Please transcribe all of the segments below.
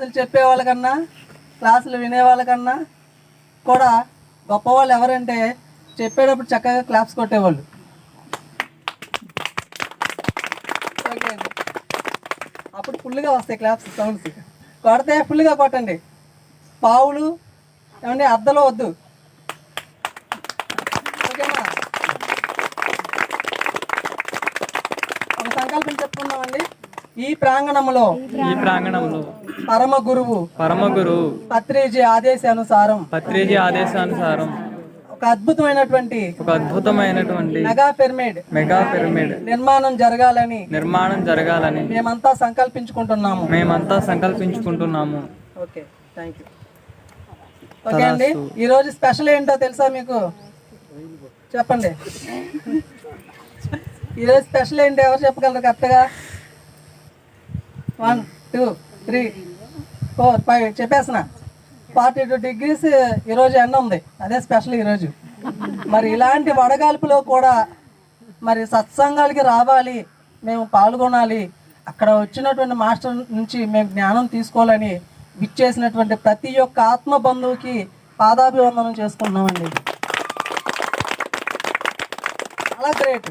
క్లాసులు చెప్పే వాళ్ళకన్నా క్లాసులు వినేవాళ్ళకన్నా కూడా గొప్పవాళ్ళు ఎవరంటే చెప్పేటప్పుడు చక్కగా క్లాప్స్ కొట్టేవాళ్ళు. ఓకే అండి, అప్పుడు ఫుల్గా వస్తాయి క్లాప్స్ సౌండ్స్. కొడితే ఫుల్గా కొట్టండి, పావులు ఏమండి అద్దలు వద్దు. ఓకేనా? ఒక సంకల్పం చెప్పుకున్నామండి. ఈ ప్రాంగణంలో పరమ గురువు పత్రిజీ ఆదేశానుసారం ఒక అద్భుతమైనటువంటి మెగా పిరమిడ్ నిర్మాణం జరగాలని మేమంతా సంకల్పించుకుంటున్నాము. Okay, thank you. ఓకే అండి, ఈరోజు స్పెషల్ ఏంటో తెలుసా మీకు? చెప్పండి, ఈరోజు స్పెషల్ ఏంటో ఎవరు చెప్పగలరు కరెక్ట్గా? 1 2 3 4 5 చెప్పేసిన. 42 degrees ఈరోజు ఎండ ఉంది, అదే స్పెషల్ ఈరోజు. మరి ఇలాంటి వడగాల్పులో కూడా మరి సత్సంగాలకి రావాలి, మేము పాల్గొనాలి, అక్కడ వచ్చినటువంటి మాస్టర్ నుంచి మేము జ్ఞానం తీసుకోవాలని విచ్చేసినటువంటి ప్రతి ఒక్క ఆత్మ బంధువుకి పాదాభివందనం చేసుకుంటున్నామండి. చాలా గ్రేట్.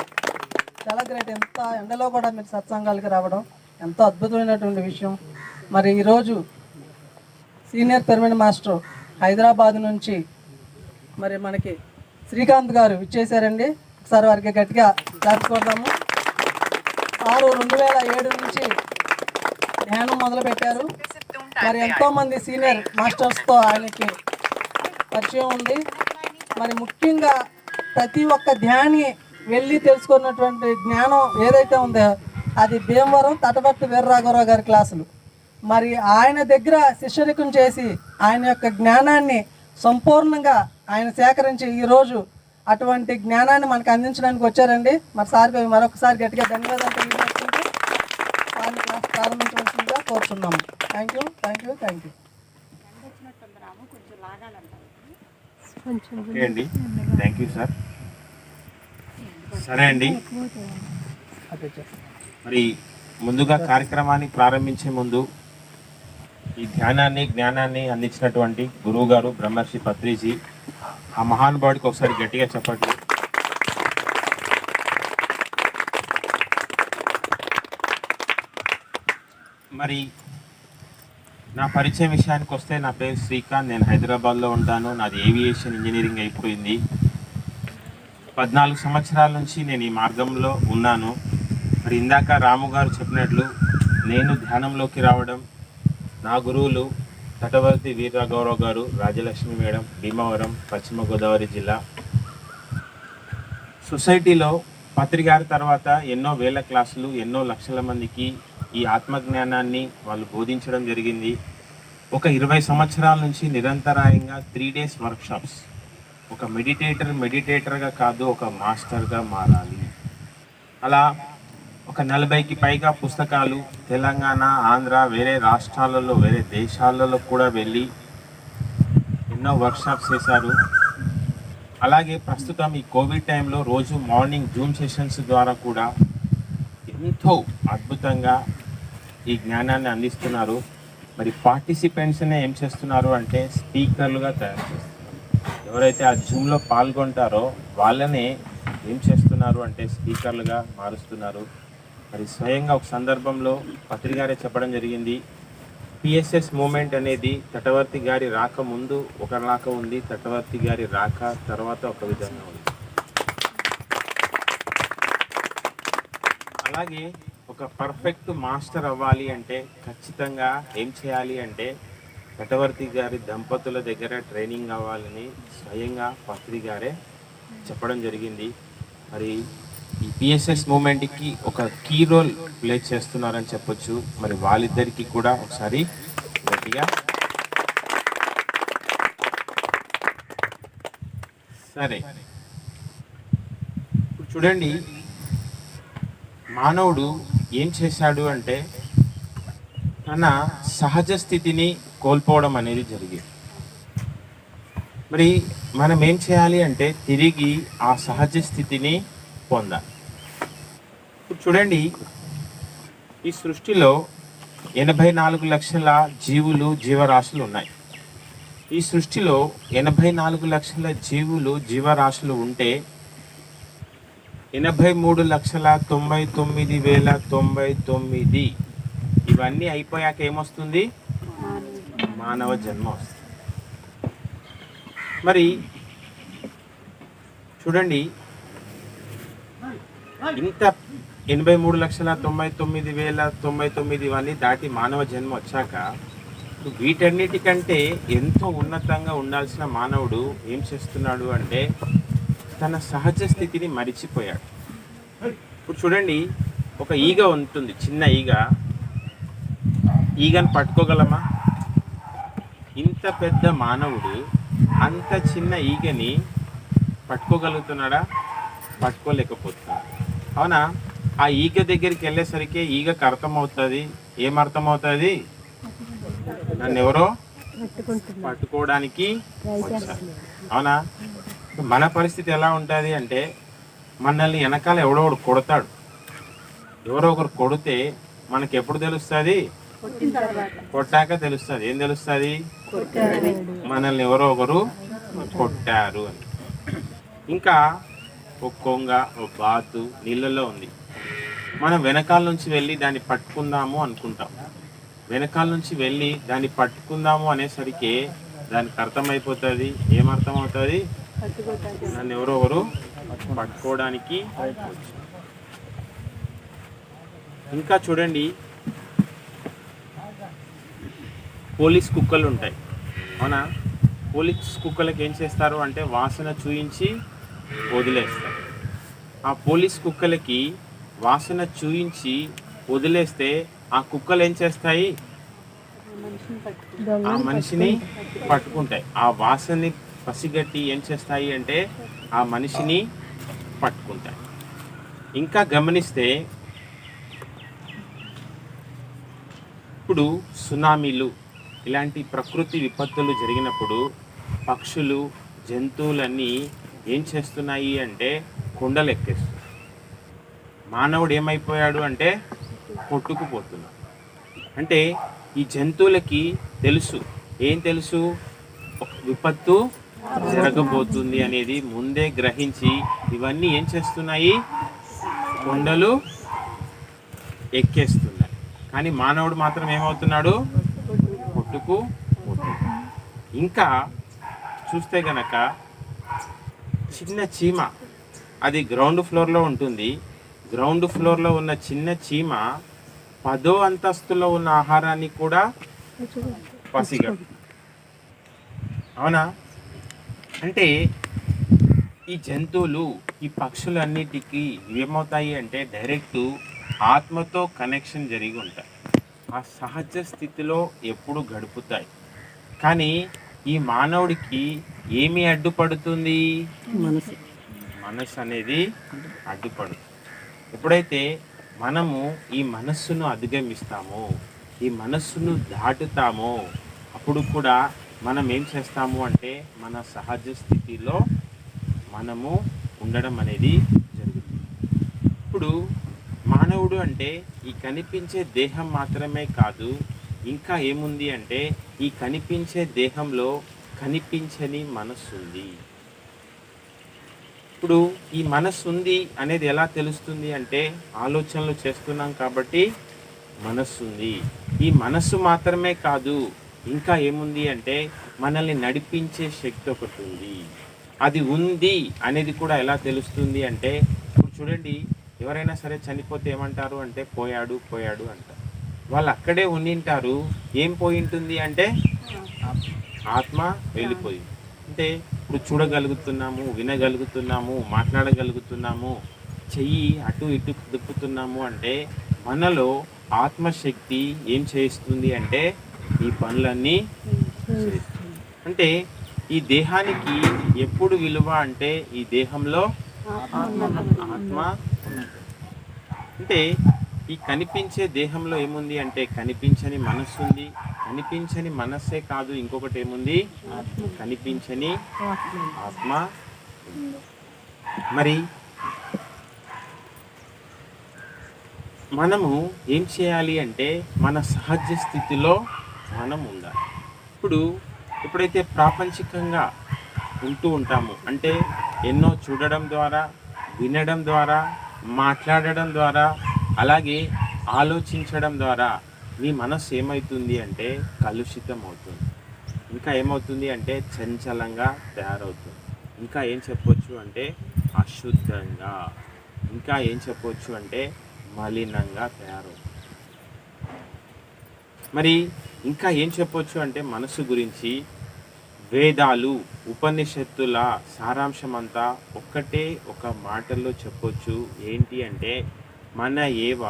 ఎంత ఎండలో కూడా మీరు సత్సంగాలకి రావడం ఎంతో అద్భుతమైనటువంటి విషయం. మరి ఈరోజు సీనియర్ పిరమిడ్ మాస్టర్ హైదరాబాద్ నుంచి మరి మనకి శ్రీకాంత్ గారు ఇచ్చేసారండి. ఒకసారి వారికి గట్టిగా క్లాప్స్ కొడదాము. 2007 నుంచి ధ్యానం మొదలుపెట్టారు. మరి ఎంతోమంది సీనియర్ మాస్టర్స్తో ఆయనకి పరిచయం ఉంది. మరి ముఖ్యంగా ప్రతి ఒక్క ధ్యాని వెళ్ళి తెలుసుకున్నటువంటి జ్ఞానం ఏదైతే ఉందో అది భీమవరం తటవర్తి వీర్రాఘవరావు గారి క్లాసులు. మరి ఆయన దగ్గర శిష్యరికం చేసి ఆయన యొక్క జ్ఞానాన్ని సంపూర్ణంగా ఆయన సేకరించి ఈరోజు అటువంటి జ్ఞానాన్ని మనకు అందించడానికి వచ్చారండి. మరి సార్ మరొకసారి గట్టిగా ధన్యవాదాలు తెలియజేసుకుంటూ వారిని క్లాస్ ప్రారంభించవలసిందిగా కోరుతున్నాము. Thank you. ఓకే అండి, థ్యాంక్ యూ సార్. సరే అండి, మరి ముందుగా కార్యక్రమాన్ని ప్రారంభించే ముందు ఈ జ్ఞానాన్ని అందించినటువంటి గురువు గారు బ్రహ్మర్షి పత్రిజీ, ఆ మహానుభావుడికి ఒకసారి గట్టిగా చెప్పండి. మరి నా పరిచయం విషయానికి వస్తే, నా పేరు శ్రీకాంత్, నేను హైదరాబాద్లో ఉంటాను. నాది ఏవియేషన్ ఇంజనీరింగ్ అయిపోయింది. 14 సంవత్సరాల నుంచి నేను ఈ మార్గంలో ఉన్నాను. మరి ఇందాక రాము గారు చెప్పినట్లు నేను ధ్యానంలోకి రావడం, నా గురువులు తటవర్తి వీర్రాఘవరావు గారు, రాజలక్ష్మి మేడం, భీమవరం, పశ్చిమ గోదావరి జిల్లా. సొసైటీలో పత్రి గారి తర్వాత ఎన్నో వేల క్లాసులు, ఎన్నో లక్షల మందికి ఈ ఆత్మజ్ఞానాన్ని వాళ్ళు బోధించడం జరిగింది. ఒక 20 సంవత్సరాల నుంచి నిరంతరాయంగా 3 days వర్క్షాప్స్. ఒక మెడిటేటర్గా కాదు, ఒక మాస్టర్గా మారాలి. అలా ఒక 40కి పైగా పుస్తకాలు తెలంగాణ, ఆంధ్ర, వేరే రాష్ట్రాలలో, వేరే దేశాలలో కూడా వెళ్ళి ఎన్నో వర్క్షాప్స్ చేశారు. అలాగే ప్రస్తుతం ఈ కోవిడ్ టైంలో రోజు మార్నింగ్ జూమ్ సెషన్స్ ద్వారా కూడా ఎంతో అద్భుతంగా ఈ జ్ఞానాన్ని అందిస్తున్నారు. మరి పార్టిసిపెంట్స్నే ఏం చేస్తున్నారు అంటే స్పీకర్లుగా తయారు చేస్తున్నారు. ఎవరైతే ఆ జూమ్లో పాల్గొంటారో వాళ్ళనే ఏం చేస్తున్నారు అంటే స్పీకర్లుగా మారుస్తున్నారు. మరి స్వయంగా ఒక సందర్భంలో పత్రి గారే చెప్పడం జరిగింది, పిఎస్ఎస్ మూమెంట్ అనేది తటవర్తి గారి రాక ముందు ఒకలాగా ఉంది, తటవర్తి గారి రాక తర్వాత ఒక విధంగా ఉంది. అలాగే ఒక పర్ఫెక్ట్ మాస్టర్ అవ్వాలి అంటే ఖచ్చితంగా ఏం చేయాలి అంటే తటవర్తి గారి దంపతుల దగ్గర ట్రైనింగ్ అవ్వాలని స్వయంగా పత్రి గారే చెప్పడం జరిగింది. మరి ఈ పిఎస్ఎస్ మూమెంట్కి ఒక కీ రోల్ ప్లే చేస్తున్నారని చెప్పొచ్చు. మరి వాళ్ళిద్దరికీ కూడా ఒకసారి గట్టిగా. సరే, ఇప్పుడు చూడండి, మానవుడు ఏం చేశాడు అంటే తన సహజ స్థితిని కోల్పోవడం అనేది జరిగింది. మరి మనం ఏం చేయాలి అంటే తిరిగి ఆ సహజ స్థితిని పొందాలి. ఇప్పుడు చూడండి, ఈ సృష్టిలో 84 లక్షల జీవులు జీవరాశులు ఉన్నాయి. ఈ సృష్టిలో 84 లక్షల జీవులు జీవరాశులు ఉంటే 83,99,099 ఇవన్నీ అయిపోయాక ఏమొస్తుంది? మానవ జన్మ వస్తుంది. మరి చూడండి, ఇంత 83,99,099 ఇవన్నీ దాటి మానవ జన్మ వచ్చాక వీటన్నిటికంటే ఎంతో ఉన్నతంగా ఉండాల్సిన మానవుడు ఏం చేస్తున్నాడు అంటే తన సహజ స్థితిని మరిచిపోయాడు. ఇప్పుడు చూడండి, ఒక ఈగ ఉంటుంది, చిన్న ఈగ. ఈగను పట్టుకోగలమా? ఇంత పెద్ద మానవుడు అంత చిన్న ఈగని పట్టుకోగలుగుతున్నాడా? పట్టుకోలేకపోతున్నాడు. అవునా? ఆ ఈగ దగ్గరికి వెళ్ళేసరికి ఈగకు అర్థమవుతుంది. ఏం అర్థమవుతుంది? నన్ను ఎవరో పట్టుకోవడానికి వచ్చారు. అవునా? మన పరిస్థితి ఎలా ఉంటుంది అంటే మనల్ని వెనకాల ఎవడో ఒకడు కొడతాడు. ఎవరో ఒకరు కొడితే మనకి ఎప్పుడు తెలుస్తుంది? కొట్టాక తెలుస్తుంది. ఏం తెలుస్తుంది? మనల్ని ఎవరో ఒకరు కొట్టారు అని. ఇంకా ఒక కొంగ, ఒక బాతు నీళ్ళల్లో ఉంది. మనం వెనకాల నుంచి వెళ్ళి దాన్ని పట్టుకుందాము అనుకుంటాం. వెనకాల నుంచి వెళ్ళి దాన్ని పట్టుకుందాము అనేసరికి దానికి అర్థమైపోతుంది. ఏమర్థమవుతుంది? నన్ను ఎవరో ఒకరు పట్టుకోవడానికి. ఇంకా చూడండి, పోలీస్ కుక్కలు ఉంటాయి. అవునా? పోలీస్ కుక్కలకి ఏం చేస్తారు అంటే వాసన చూయించి వదిలేస్తారు. ఆ పోలీస్ కుక్కలకి వాసన చూయించి వదిలేస్తే ఆ కుక్కలు ఏం చేస్తాయి? ఆ మనిషిని పట్టుకుంటాయి. ఆ వాసనని పసిగట్టి ఏం చేస్తాయి అంటే ఆ మనిషిని పట్టుకుంటాయి. ఇంకా గమనిస్తే ఇప్పుడు సునామీలు ఇలాంటి ప్రకృతి విపత్తులు జరిగినప్పుడు పక్షులు, జంతువులన్నీ ఏం చేస్తున్నాయి అంటే కొండలు ఎక్కేస్తున్నాయి. మానవుడు ఏమైపోయాడు అంటే కొట్టుకుపోతున్నాడు. అంటే ఈ జంతువులకి తెలుసు. ఏం తెలుసు? ఒక విపత్తు జరగబోతుంది అనేది ముందే గ్రహించి ఇవన్నీ ఏం చేస్తున్నాయి? కొండలు ఎక్కేస్తున్నాయి. కానీ మానవుడు మాత్రం ఏమవుతున్నాడు? కొట్టుకుపోతున్నాడు. ఇంకా చూస్తే గనక చిన్న చీమ, అది గ్రౌండ్ ఫ్లోర్లో ఉంటుంది. గ్రౌండ్ ఫ్లోర్లో ఉన్న చిన్న చీమ 10వ అంతస్తులో ఉన్న ఆహారాన్ని కూడా పసిగడు. అవునా? అంటే ఈ జంతువులు, ఈ పక్షులన్నిటికీ ఏమవుతాయి అంటే డైరెక్ట్ ఆత్మతో కనెక్షన్ జరిగి ఉంటాయి. ఆ సహజ స్థితిలో ఎప్పుడు గడుపుతాయి. కానీ ఈ మానవుడికి ఏమి అడ్డుపడుతుంది? మనసు అనేది అడ్డుపడుతుంది. ఎప్పుడైతే మనము ఈ మనస్సును అధిగమిస్తామో, ఈ మనస్సును దాటుతామో, అప్పుడు కూడా మనం ఏం చేస్తాము అంటే మన సహజ స్థితిలో మనము ఉండడం అనేది జరుగుతుంది. ఇప్పుడు మానవుడు అంటే ఈ కనిపించే దేహం మాత్రమే కాదు, ఇంకా ఏముంది అంటే ఈ కనిపించే దేహంలో కనిపించని మనస్సు ఉంది. ఇప్పుడు ఈ మనస్సు ఉంది అనేది ఎలా తెలుస్తుంది అంటే ఆలోచనలు చేస్తున్నాం కాబట్టి మనస్సు ఉంది. ఈ మనస్సు మాత్రమే కాదు, ఇంకా ఏముంది అంటే మనల్ని నడిపించే శక్తి ఒకటి ఉంది. అది ఉంది అనేది కూడా ఎలా తెలుస్తుంది అంటే ఇప్పుడు చూడండి, ఎవరైనా సరే చనిపోతే ఏమంటారు అంటే పోయాడు పోయాడు అంటారు. వాళ్ళు అక్కడే ఉండింటారు. ఏం పోయి ఉంటుంది అంటే ఆత్మ వెళ్ళిపోయింది. అంటే ఇప్పుడు చూడగలుగుతున్నాము, వినగలుగుతున్నాము, మాట్లాడగలుగుతున్నాము, చెయ్యి అటు ఇటు కదుపుతున్నాము అంటే మనలో ఆత్మశక్తి ఏం చేస్తుంది అంటే ఈ పనులన్నీ చేస్తుంది. అంటే ఈ దేహానికి ఎప్పుడు విలువ అంటే ఈ దేహంలో ఆత్మ అంటే ఈ కనిపించే దేహంలో ఏముంది అంటే కనిపించని మనస్సు ఉంది. కనిపించని మనస్సే కాదు, ఇంకొకటి ఏముంది? కనిపించని ఆత్మ. మరి మనము ఏం చేయాలి అంటే మన సహజ స్థితిలో మనం ఉండాలి. ఎప్పుడైతే ప్రాపంచికంగా ఉంటూ ఉంటామో అంటే ఎన్నో చూడడం ద్వారా, వినడం ద్వారా, మాట్లాడడం ద్వారా, అలాగే ఆలోచించడం ద్వారా మీ మనస్సు ఏమవుతుంది అంటే కలుషితం అవుతుంది. ఇంకా ఏమవుతుంది అంటే చంచలంగా తయారవుతుంది. ఇంకా ఏం చెప్పొచ్చు అంటే అశుద్ధంగా, ఇంకా ఏం చెప్పొచ్చు అంటే మలినంగా తయారవుతుంది. మరి ఇంకా ఏం చెప్పొచ్చు అంటే మనసు గురించి వేదాలు, ఉపనిషత్తుల సారాంశం అంతా ఒక్కటే ఒక మాటల్లో చెప్పొచ్చు. ఏంటి అంటే మన ఏవ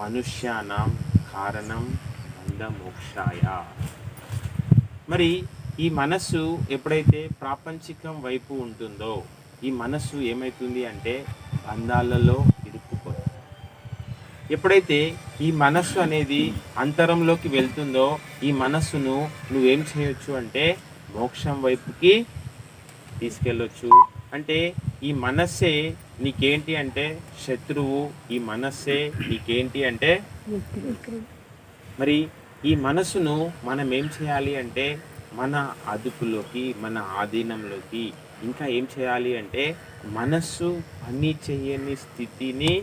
మనుష్యానాం కారణం బంధమోక్షాయ. మరి ఈ మనస్సు ఎప్పుడైతే ప్రాపంచికం వైపు ఉంటుందో ఈ మనస్సు ఏమవుతుంది అంటే బంధాలలో ఇరుక్కుపోతుంది. ఎప్పుడైతే ఈ మనస్సు అనేది అంతరంలోకి వెళ్తుందో ఈ మనస్సును నువ్వేం చేయొచ్చు అంటే మోక్షం వైపుకి తీసుకెళ్ళొచ్చు. అంటే ఈ మనస్సే నీకేంటి అంటే శత్రువు, ఈ మనస్సే నీకేంటి అంటే మరి ఈ మనసును మనం ఏం చేయాలి అంటే మన అదుపులోకి, మన ఆధీనంలోకి, ఇంకా ఏం చేయాలి అంటే మనస్సు పని చేయని స్థితిని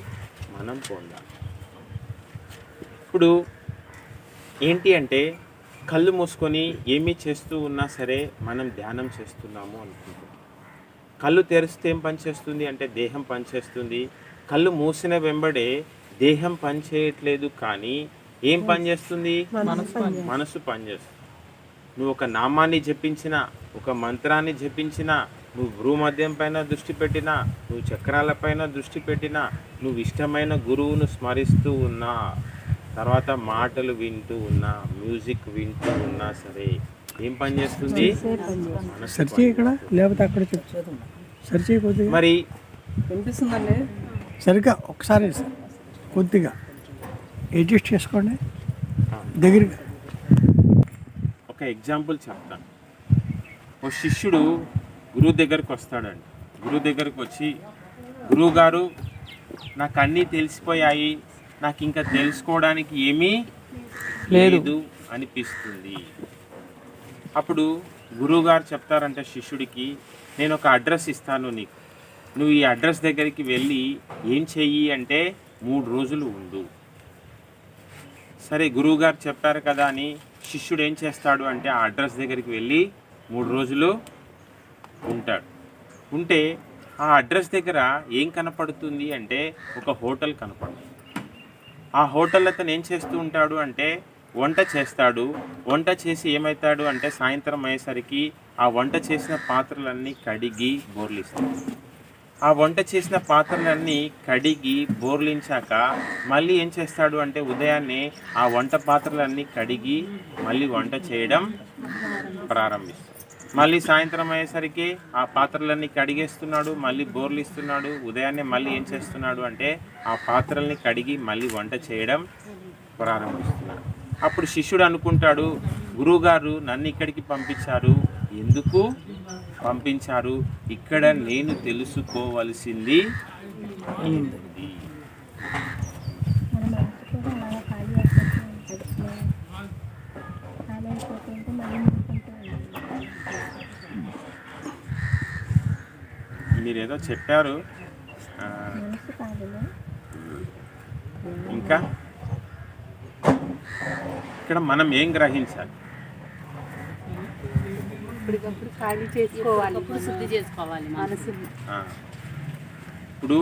మనం పొందాలి. ఇప్పుడు ఏంటి అంటే కళ్ళు మూసుకొని ఏమీ చేస్తూ ఉన్నా సరే మనం ధ్యానం చేస్తున్నాము అనుకుంటాం. కళ్ళు తెరిస్తే ఏం పని చేస్తుంది అంటే దేహం పనిచేస్తుంది. కళ్ళు మూసిన వెంబడే దేహం పని చేయట్లేదు, కానీ ఏం పని చేస్తుంది? మనసు పనిచేస్తుంది. నువ్వు ఒక నామాన్ని జపించినా, ఒక మంత్రాన్ని జపించినా, నువ్వు భూమధ్యం పైన దృష్టి పెట్టినా, నువ్వు చక్రాల పైన దృష్టి పెట్టినా, నువ్వు ఇష్టమైన గురువును స్మరిస్తూ ఉన్నా, తర్వాత మాటలు వింటూ ఉన్నా, మ్యూజిక్ వింటూ ఉన్నా సరే ఏం పని చేస్తుంది? మరి వినిపిస్తుందండి? సరిగ్గా ఒకసారి కొద్దిగా అడ్జస్ట్ చేసుకోండి దగ్గరగా. ఒక ఎగ్జాంపుల్ చెప్తాను. ఓ శిష్యుడు గురువు దగ్గరకు వస్తాడండి. గురువు దగ్గరకు వచ్చి, గురువుగారు నాకు అన్నీ తెలిసిపోయాయి, నాకు ఇంకా తెలుసుకోవడానికి ఏమీ లేదు అనిపిస్తుంది. అప్పుడు గురువుగారు చెప్తారంటే శిష్యుడికి, నేను ఒక అడ్రస్ ఇస్తాను నీకు, నువ్వు ఈ అడ్రస్ దగ్గరికి వెళ్ళి ఏం చెయ్యి అంటే 3 రోజులు ఉండు. సరే గురువుగారు చెప్పారు కదా అని శిష్యుడు ఏం చేస్తాడు అంటే ఆ అడ్రస్ దగ్గరికి వెళ్ళి 3 రోజులు ఉంటాడు. ఉంటే ఆ అడ్రస్ దగ్గర ఏం కనపడుతుంది అంటే ఒక హోటల్ కనపడుతుంది. ఆ హోటల్ అతను ఏం చేస్తూ ఉంటాడు అంటే వంట చేస్తాడు. వంట చేసి ఏమవుతాడు అంటే సాయంత్రం అయ్యేసరికి ఆ వంట చేసిన పాత్రలన్నీ కడిగి బోర్లిస్తాడు. ఆ వంట చేసిన పాత్రలన్నీ కడిగి బోర్లించాక మళ్ళీ ఏం చేస్తాడు అంటే ఉదయాన్నే ఆ వంట పాత్రలన్నీ కడిగి మళ్ళీ వంట చేయడం ప్రారంభిస్తాడు. మళ్ళీ సాయంత్రం అయ్యేసరికి ఆ పాత్రలన్నీ కడిగేస్తున్నాడు, మళ్ళీ బోర్లిస్తున్నాడు. ఉదయాన్నే మళ్ళీ ఏం చేస్తున్నాడు అంటే ఆ పాత్రల్ని కడిగి మళ్ళీ వంట చేయడం ప్రారంభిస్తున్నాడు. అప్పుడు శిష్యుడు అనుకుంటాడు, గురువుగారు నన్ను ఇక్కడికి పంపించారు, ఎందుకు పంపించారు? ఇక్కడ నేను తెలుసుకోవలసింది ఉంది. మీరేదో చెప్పారు, ఇంకా ఇక్కడ మనం ఏం గ్రహించాలి? ఖాళీ చేసుకోవాలి, శుద్ధి చేసుకోవాలి మనసు. ఇప్పుడు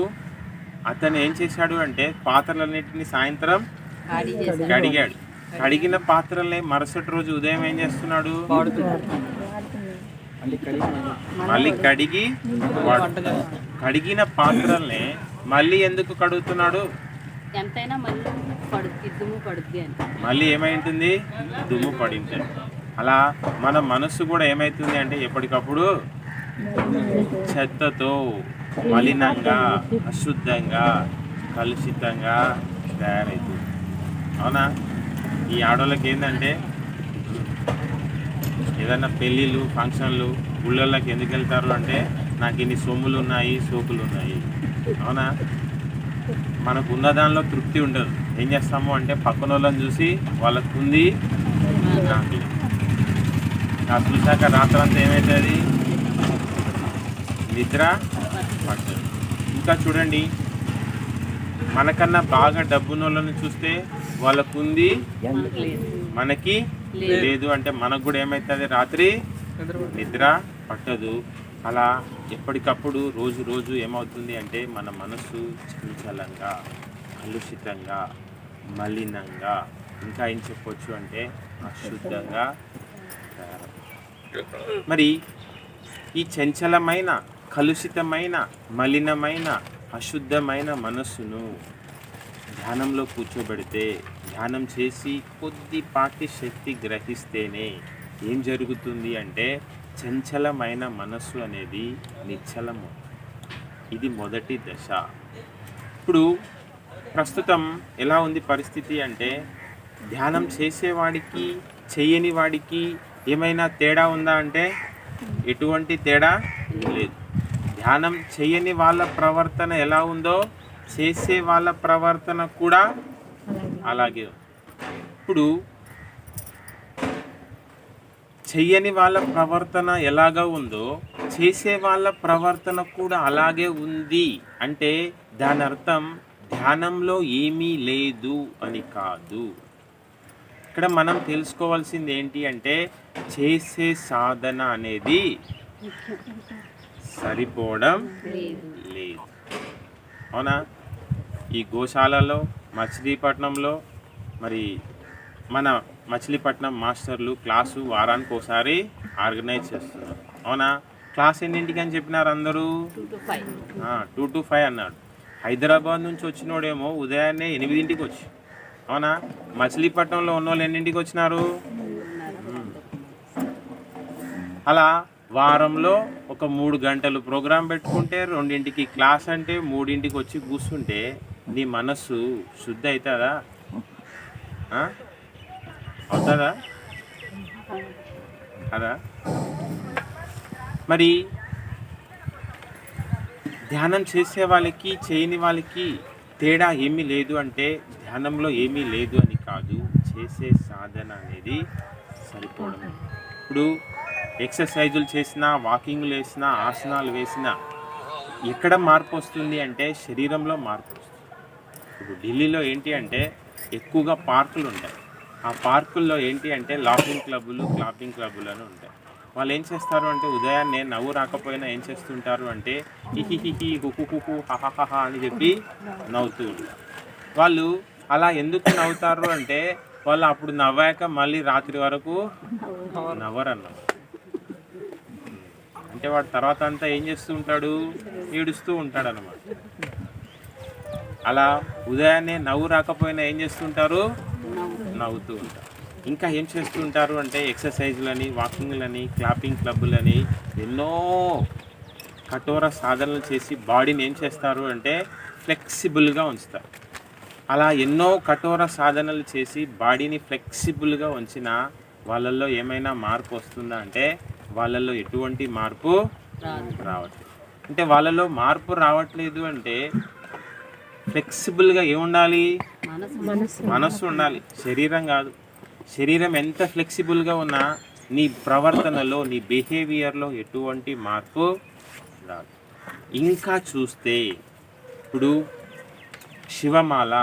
అతను ఏం చేశాడు అంటే పాత్రలన్నిటిని సాయంత్రం కడిగాడు. కడిగిన పాత్రల్ని మరుసటి రోజు ఉదయం ఏం చేస్తున్నాడు? మళ్ళీ కడిగి కడిగిన పాత్రల్ని మళ్ళీ ఎందుకు కడుగుతున్నాడు? ఎంతైనా మళ్ళీ దుమ్ము పడుద్ది అని. మళ్ళీ ఏమైంటుంది? దుమ్ము పడింది. అలా మన మనస్సు కూడా ఏమవుతుంది అంటే ఎప్పటికప్పుడు చెత్తతో, మలినంగా, అశుద్ధంగా, కలుషితంగా తయారవుతుంది. అవునా? ఈ ఆడవాళ్ళకి ఏంటంటే ఏదైనా పెళ్ళిళ్ళు, ఫంక్షన్లు, గుళ్ళకి ఎందుకు వెళ్తారు అంటే నాకు ఇన్ని సొమ్ములు ఉన్నాయి, సోకులు ఉన్నాయి. అవునా? మనకు ఉన్న దానిలో తృప్తి ఉండదు. ఏం చేస్తాము అంటే పక్కన వాళ్ళని చూసి వాళ్ళకు ఉంది నాకు లేదు. ఆ చూశాక రాత్రంతా ఏమవుతుంది? నిద్ర పట్టదు. ఇంకా చూడండి, మనకన్నా బాగా డబ్బునోళ్ళని చూస్తే వాళ్ళకు ఉంది మనకి లేదు అంటే మనకు కూడా ఏమవుతుంది? రాత్రి నిద్ర పట్టదు. అలా ఎప్పటికప్పుడు రోజు రోజు ఏమవుతుంది అంటే మన మనసు చంచలంగా, కలుషితంగా, మలినంగా, ఇంకా ఏం చెప్పొచ్చు అంటే అశుద్ధంగా తయారవుతుంది. మరి ఈ చంచలమైన, కలుషితమైన, మలినమైన, అశుద్ధమైన మనస్సును ధ్యానంలో కూర్చోబెడితే, ధ్యానం చేసి కొద్దిపాటి శక్తి గ్రహిస్తేనే ఏం జరుగుతుంది అంటే చంచలమైన మనస్సు అనేది నిశ్చలము. ఇది మొదటి దశ. ఇప్పుడు ప్రస్తుతం ఎలా ఉంది పరిస్థితి అంటే ధ్యానం చేసేవాడికి చేయని వాడికి ఏమైనా తేడా ఉందా అంటే ఎటువంటి తేడా లేదు. ధ్యానం చేయని వాళ్ళ ప్రవర్తన ఎలా ఉందో చేసే వాళ్ళ ప్రవర్తన కూడా అలాగే. ఇప్పుడు చెయ్యని వాళ్ళ ప్రవర్తన ఎలాగా ఉందో చేసే వాళ్ళ ప్రవర్తన కూడా అలాగే ఉంది అంటే దాని అర్థం ధ్యానంలో ఏమీ లేదు అని కాదు. ఇక్కడ మనం తెలుసుకోవాల్సింది ఏంటి అంటే చేసే సాధన అనేది సరిపోవడం లేదు. అవునా? ఈ గోశాలలో మచిలీపట్నంలో మరి మన మచిలీపట్నం మాస్టర్లు క్లాసు వారానికి ఒకసారి ఆర్గనైజ్ చేస్తున్నారు. అవునా? క్లాస్ ఎన్నింటికి అని చెప్పినారు అందరూ? 2 to 5 అన్నాడు. హైదరాబాద్ నుంచి వచ్చినోడేమో ఉదయాన్నే 8ంటికి వచ్చి, అవునా? మచిలీపట్నంలో ఉన్న వాళ్ళు ఎన్నింటికి వచ్చినారు? అలా వారంలో ఒక 3 గంటలు ప్రోగ్రాం పెట్టుకుంటే 2ంటికి క్లాస్ అంటే 3ంటికి వచ్చి కూర్చుంటే నీ మనస్సు శుద్ధి అవుతుందా? అవుతుందా? కదా? మరి ధ్యానం చేసే వాళ్ళకి చేయని వాళ్ళకి తేడా ఏమీ లేదు అంటే ధ్యానంలో ఏమీ లేదు అని కాదు, చేసే సాధన అనేది సరిపోవడం. ఇప్పుడు ఎక్సర్సైజులు చేసినా, వాకింగ్లు వేసినా, ఆసనాలు వేసినా ఎక్కడ మార్పు వస్తుంది అంటే శరీరంలో మార్పు వస్తుంది. ఇప్పుడు ఢిల్లీలో ఏంటి అంటే ఎక్కువగా పార్కులు ఉంటాయి. ఆ పార్కుల్లో ఏంటి అంటే లాఫింగ్ క్లబ్బులు, క్లాపింగ్ క్లబ్బులు అని ఉంటాయి. వాళ్ళు ఏం చేస్తారు అంటే ఉదయాన్నే నవ్వు రాకపోయినా ఏం చేస్తుంటారు అంటే హిహిహిహి హుహుహుహు హహహహ అని చెప్పి నవ్వుతూ ఉంటారు. వాళ్ళు అలా ఎందుకు నవ్వుతారు అంటే వాళ్ళు అప్పుడు నవ్వాక మళ్ళీ రాత్రి వరకు నవ్వరన్నారు. అంటే వాడు తర్వాత అంతా ఏం చేస్తూ ఉంటాడు? ఏడుస్తూ ఉంటాడు అన్నమాట. అలా ఉదయాన్నే నవ్వు రాకపోయినా ఏం చేస్తుంటారు? నవ్వుతూ ఉంటారు. ఇంకా ఏం చేస్తుంటారు అంటే ఎక్సర్సైజులని, వాకింగ్లని, క్లాపింగ్ క్లబ్బులని ఎన్నో కఠోర సాధనలు చేసి బాడీని ఏం చేస్తారు అంటే ఫ్లెక్సిబుల్గా ఉంచుతారు. అలా ఎన్నో కఠోర సాధనలు చేసి బాడీని ఫ్లెక్సిబుల్గా ఉంచిన వాళ్ళల్లో ఏమైనా మార్పు వస్తుందా అంటే వాళ్ళల్లో ఎటువంటి మార్పు రావట్లేదు. అంటే వాళ్ళలో మార్పు రావట్లేదు అంటే ఫ్లెక్సిబుల్గా ఏముండాలి? మనస్సు ఉండాలి, శరీరం కాదు. శరీరం ఎంత ఫ్లెక్సిబుల్గా ఉన్నా నీ ప్రవర్తనలో, నీ బిహేవియర్లో ఎటువంటి మార్పు రాదు. ఇంకా చూస్తే ఇప్పుడు శివమాల,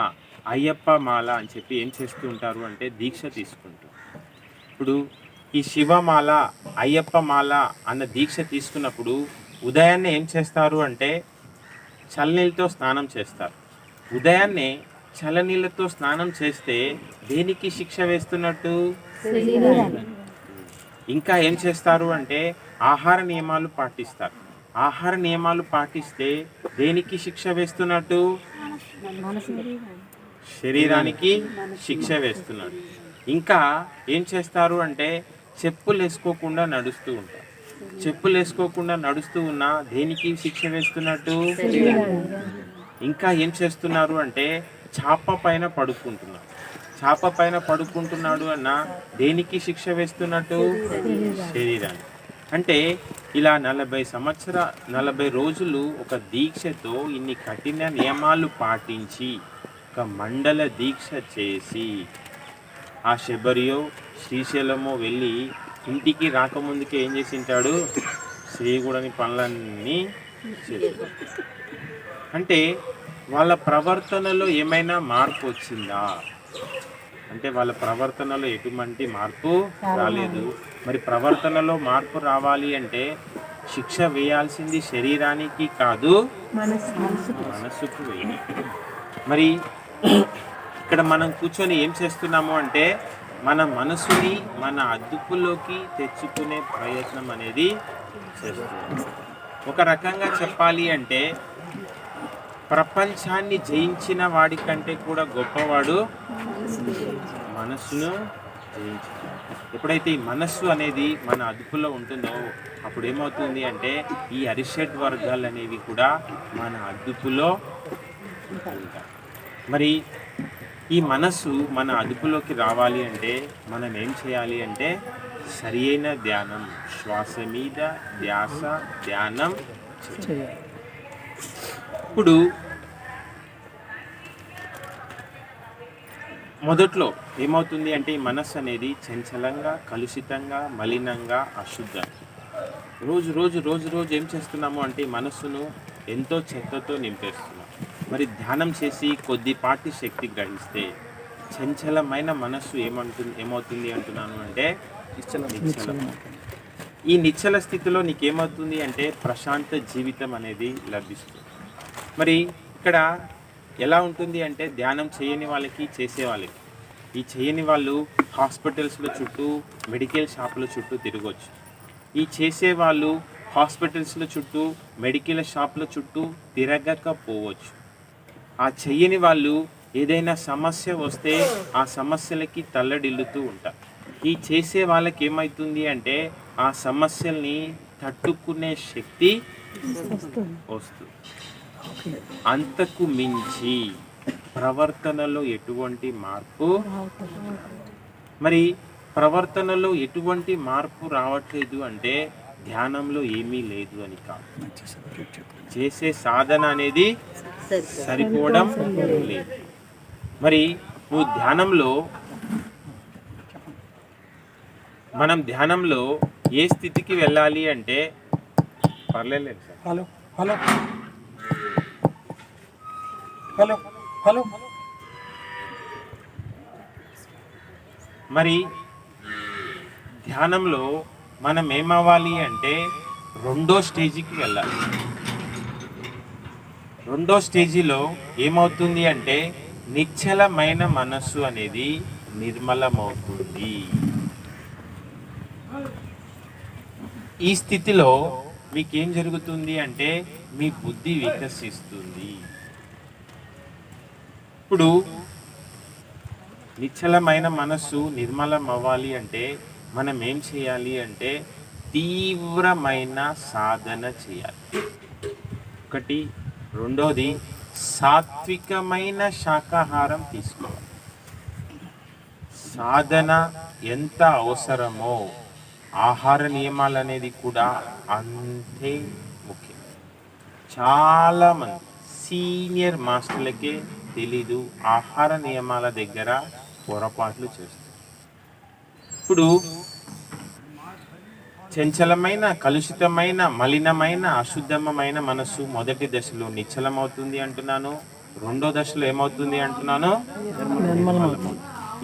అయ్యప్ప మాల అని చెప్పి ఏం చేస్తూ ఉంటారు అంటే దీక్ష తీసుకుంటారు. ఇప్పుడు ఈ శివమాల, అయ్యప్ప మాల అన్న దీక్ష తీసుకున్నప్పుడు ఉదయాన్నే ఏం చేస్తారు అంటే చల్లనీళ్ళతో స్నానం చేస్తారు. ఉదయాన్నే చల్లనీళ్ళతో స్నానం చేస్తే దేనికి శిక్ష వేస్తున్నట్టు? ఇంకా ఏం చేస్తారు అంటే ఆహార నియమాలు పాటిస్తారు. ఆహార నియమాలు పాటిస్తే దేనికి శిక్ష వేస్తున్నట్టు? శరీరానికి శిక్ష వేస్తున్నట్టు. ఇంకా ఏం చేస్తారు అంటే చెప్పులు వేసుకోకుండా నడుస్తూ ఉంటారు. చెప్పులు వేసుకోకుండా నడుస్తూ ఉన్నా దేనికి శిక్ష వేస్తున్నట్టు? ఇంకా ఏం చేస్తున్నారు అంటే చాప పైన పడుకుంటున్నారు. చాప పైన పడుకుంటున్నాడు అన్న దేనికి శిక్ష వేస్తున్నట్టు? శరీరానికి. అంటే ఇలా 40 రోజులు ఒక దీక్షతో ఇన్ని కఠిన నియమాలు పాటించి ఒక మండల దీక్ష చేసి ఆ శబరియో శ్రీశైలమో వెళ్ళి ఇంటికి రాకముందుకే ఏం చేసి ఉంటాడు, చేయకూడని పనులన్నీ చేశాడు. అంటే వాళ్ళ ప్రవర్తనలో ఏమైనా మార్పు వచ్చిందా అంటే వాళ్ళ ప్రవర్తనలో ఎటువంటి మార్పు రాలేదు. మరి ప్రవర్తనలో మార్పు రావాలి అంటే శిక్ష వేయాల్సింది శరీరానికి కాదు, మనసుకు వేయాలి. మరి ఇక్కడ మనం కూర్చొని ఏం చేస్తున్నాము అంటే మన మనసుని మన అదుపులోకి తెచ్చుకునే ప్రయత్నం అనేది చేస్తున్నాం. ఒక రకంగా చెప్పాలి అంటే ప్రపంచాన్ని జయించిన వాడి కంటే కూడా గొప్పవాడు మనస్సును జయించిన. ఎప్పుడైతే ఈ మనస్సు అనేది మన అదుపులో ఉంటుందో అప్పుడు ఏమవుతుంది అంటే ఈ అరిషడ్ వర్గాలు అనేవి కూడా మన అదుపులో ఉంటాయి. మరి ఈ మనస్సు మన అదుపులోకి రావాలి అంటే మనం ఏం చేయాలి అంటే సరి అయిన ధ్యానం, శ్వాస మీద ధ్యానం చేయాలి. ఇప్పుడు మొదట్లో ఏమవుతుంది అంటే ఈ మనస్సు అనేది చంచలంగా, కలుషితంగా, మలినంగా, అశుద్ధంగా రోజు రోజు రోజు రోజు ఏం చేస్తున్నాము అంటే ఈ మనస్సును ఎంతో చెత్తతో నింపేస్తున్నాం. మరి ధ్యానం చేసి కొద్దిపాటి శక్తి గ్రహిస్తే చంచలమైన మనస్సు ఏమవుతుంది అంటున్నాను అంటే నిశ్చలం. ఈ నిశ్చల స్థితిలో నీకేమవుతుంది అంటే ప్రశాంత జీవితం అనేది లభిస్తుంది. మరి ఇక్కడ ఎలా ఉంటుంది అంటే ధ్యానం చేయని వాళ్ళకి, చేసే వాళ్ళకి, ఈ చేయని వాళ్ళు హాస్పిటల్స్ల చుట్టూ, మెడికల్ షాపుల చుట్టూ తిరగవచ్చు. ఈ చేసేవాళ్ళు హాస్పిటల్స్ల చుట్టూ, మెడికల్ షాపుల చుట్టూ తిరగకపోవచ్చు. ఆ చెయ్యని వాళ్ళు ఏదైనా సమస్య వస్తే ఆ సమస్యలకి తల్లడిల్లుతూ ఉంటారు. ఈ చేసే వాళ్ళకి ఏమవుతుంది అంటే ఆ సమస్యల్ని తట్టుకునే శక్తి వస్తుంది. అంతకు మించి ప్రవర్తనలో ఎటువంటి మార్పు, మరి ప్రవర్తనలో ఎటువంటి మార్పు రావట్లేదు అంటే ధ్యానంలో ఏమీ లేదు అని కాదు, చేసే సాధన అనేది సరిపోవడం లేదు. మరి నువ్వు మనం ధ్యానంలో ఏ స్థితికి వెళ్ళాలి అంటే పర్లేదు sir. Hello hello hello hello మరి ధ్యానంలో మనం ఏమవ్వాలి అంటే రెండో స్టేజికి వెళ్ళాలి. రెండో స్టేజిలో ఏమవుతుంది అంటే నిశ్చలమైన మనస్సు అనేది నిర్మలమవుతుంది. ఈ స్థితిలో మీకేం జరుగుతుంది అంటే మీ బుద్ధి వికసిస్తుంది. ఇప్పుడు నిశ్చలమైన మనస్సు నిర్మలం అవ్వాలి అంటే మనం ఏం చేయాలి అంటే తీవ్రమైన సాధన చేయాలి. ఒకటి. రెండోది సాత్వికమైన శాకాహారం తీసుకోవాలి. సాధన ఎంత అవసరమో ఆహార నియమాలు అనేది కూడా అంతే ముఖ్యం. చాలామంది సీనియర్ మాస్టర్లకే తెలీదు ఆహార నియమాల దగ్గర పొరపాట్లు చేస్తారు. ఇప్పుడు చంచలమైన, కలుషితమైన, మలినమైన, అశుద్ధమైన మనస్సు మొదటి దశలో నిశ్చలమవుతుంది అంటున్నాను. రెండో దశలో ఏమవుతుంది అంటున్నాను?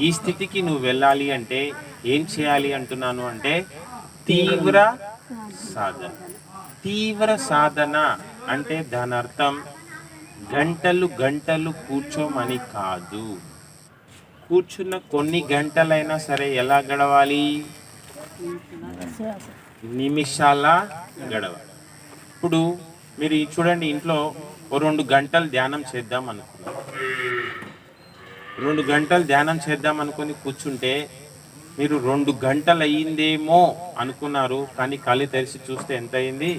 ఈ స్థితికి నువ్వు వెళ్ళాలి అంటే ఏం చేయాలి అంటున్నాను అంటే తీవ్ర సాధన. తీవ్ర సాధన అంటే దాని అర్థం గంటలు గంటలు కూర్చోమని కాదు. కూర్చున్న కొన్ని గంటలైనా సరే ఎలా గడవాలి? నిమిషాల గడవాలి. ఇప్పుడు మీరు చూడండి, ఇంట్లో ఓ 2 గంటలు ధ్యానం చేద్దాం అనుకున్నారు. 2 గంటలు ధ్యానం చేద్దాం అనుకుని కూర్చుంటే మీరు 2 గంటలు అయ్యిందేమో అనుకున్నారు, కానీ కళ్ళు తెరిచి చూస్తే ఎంత అయింది?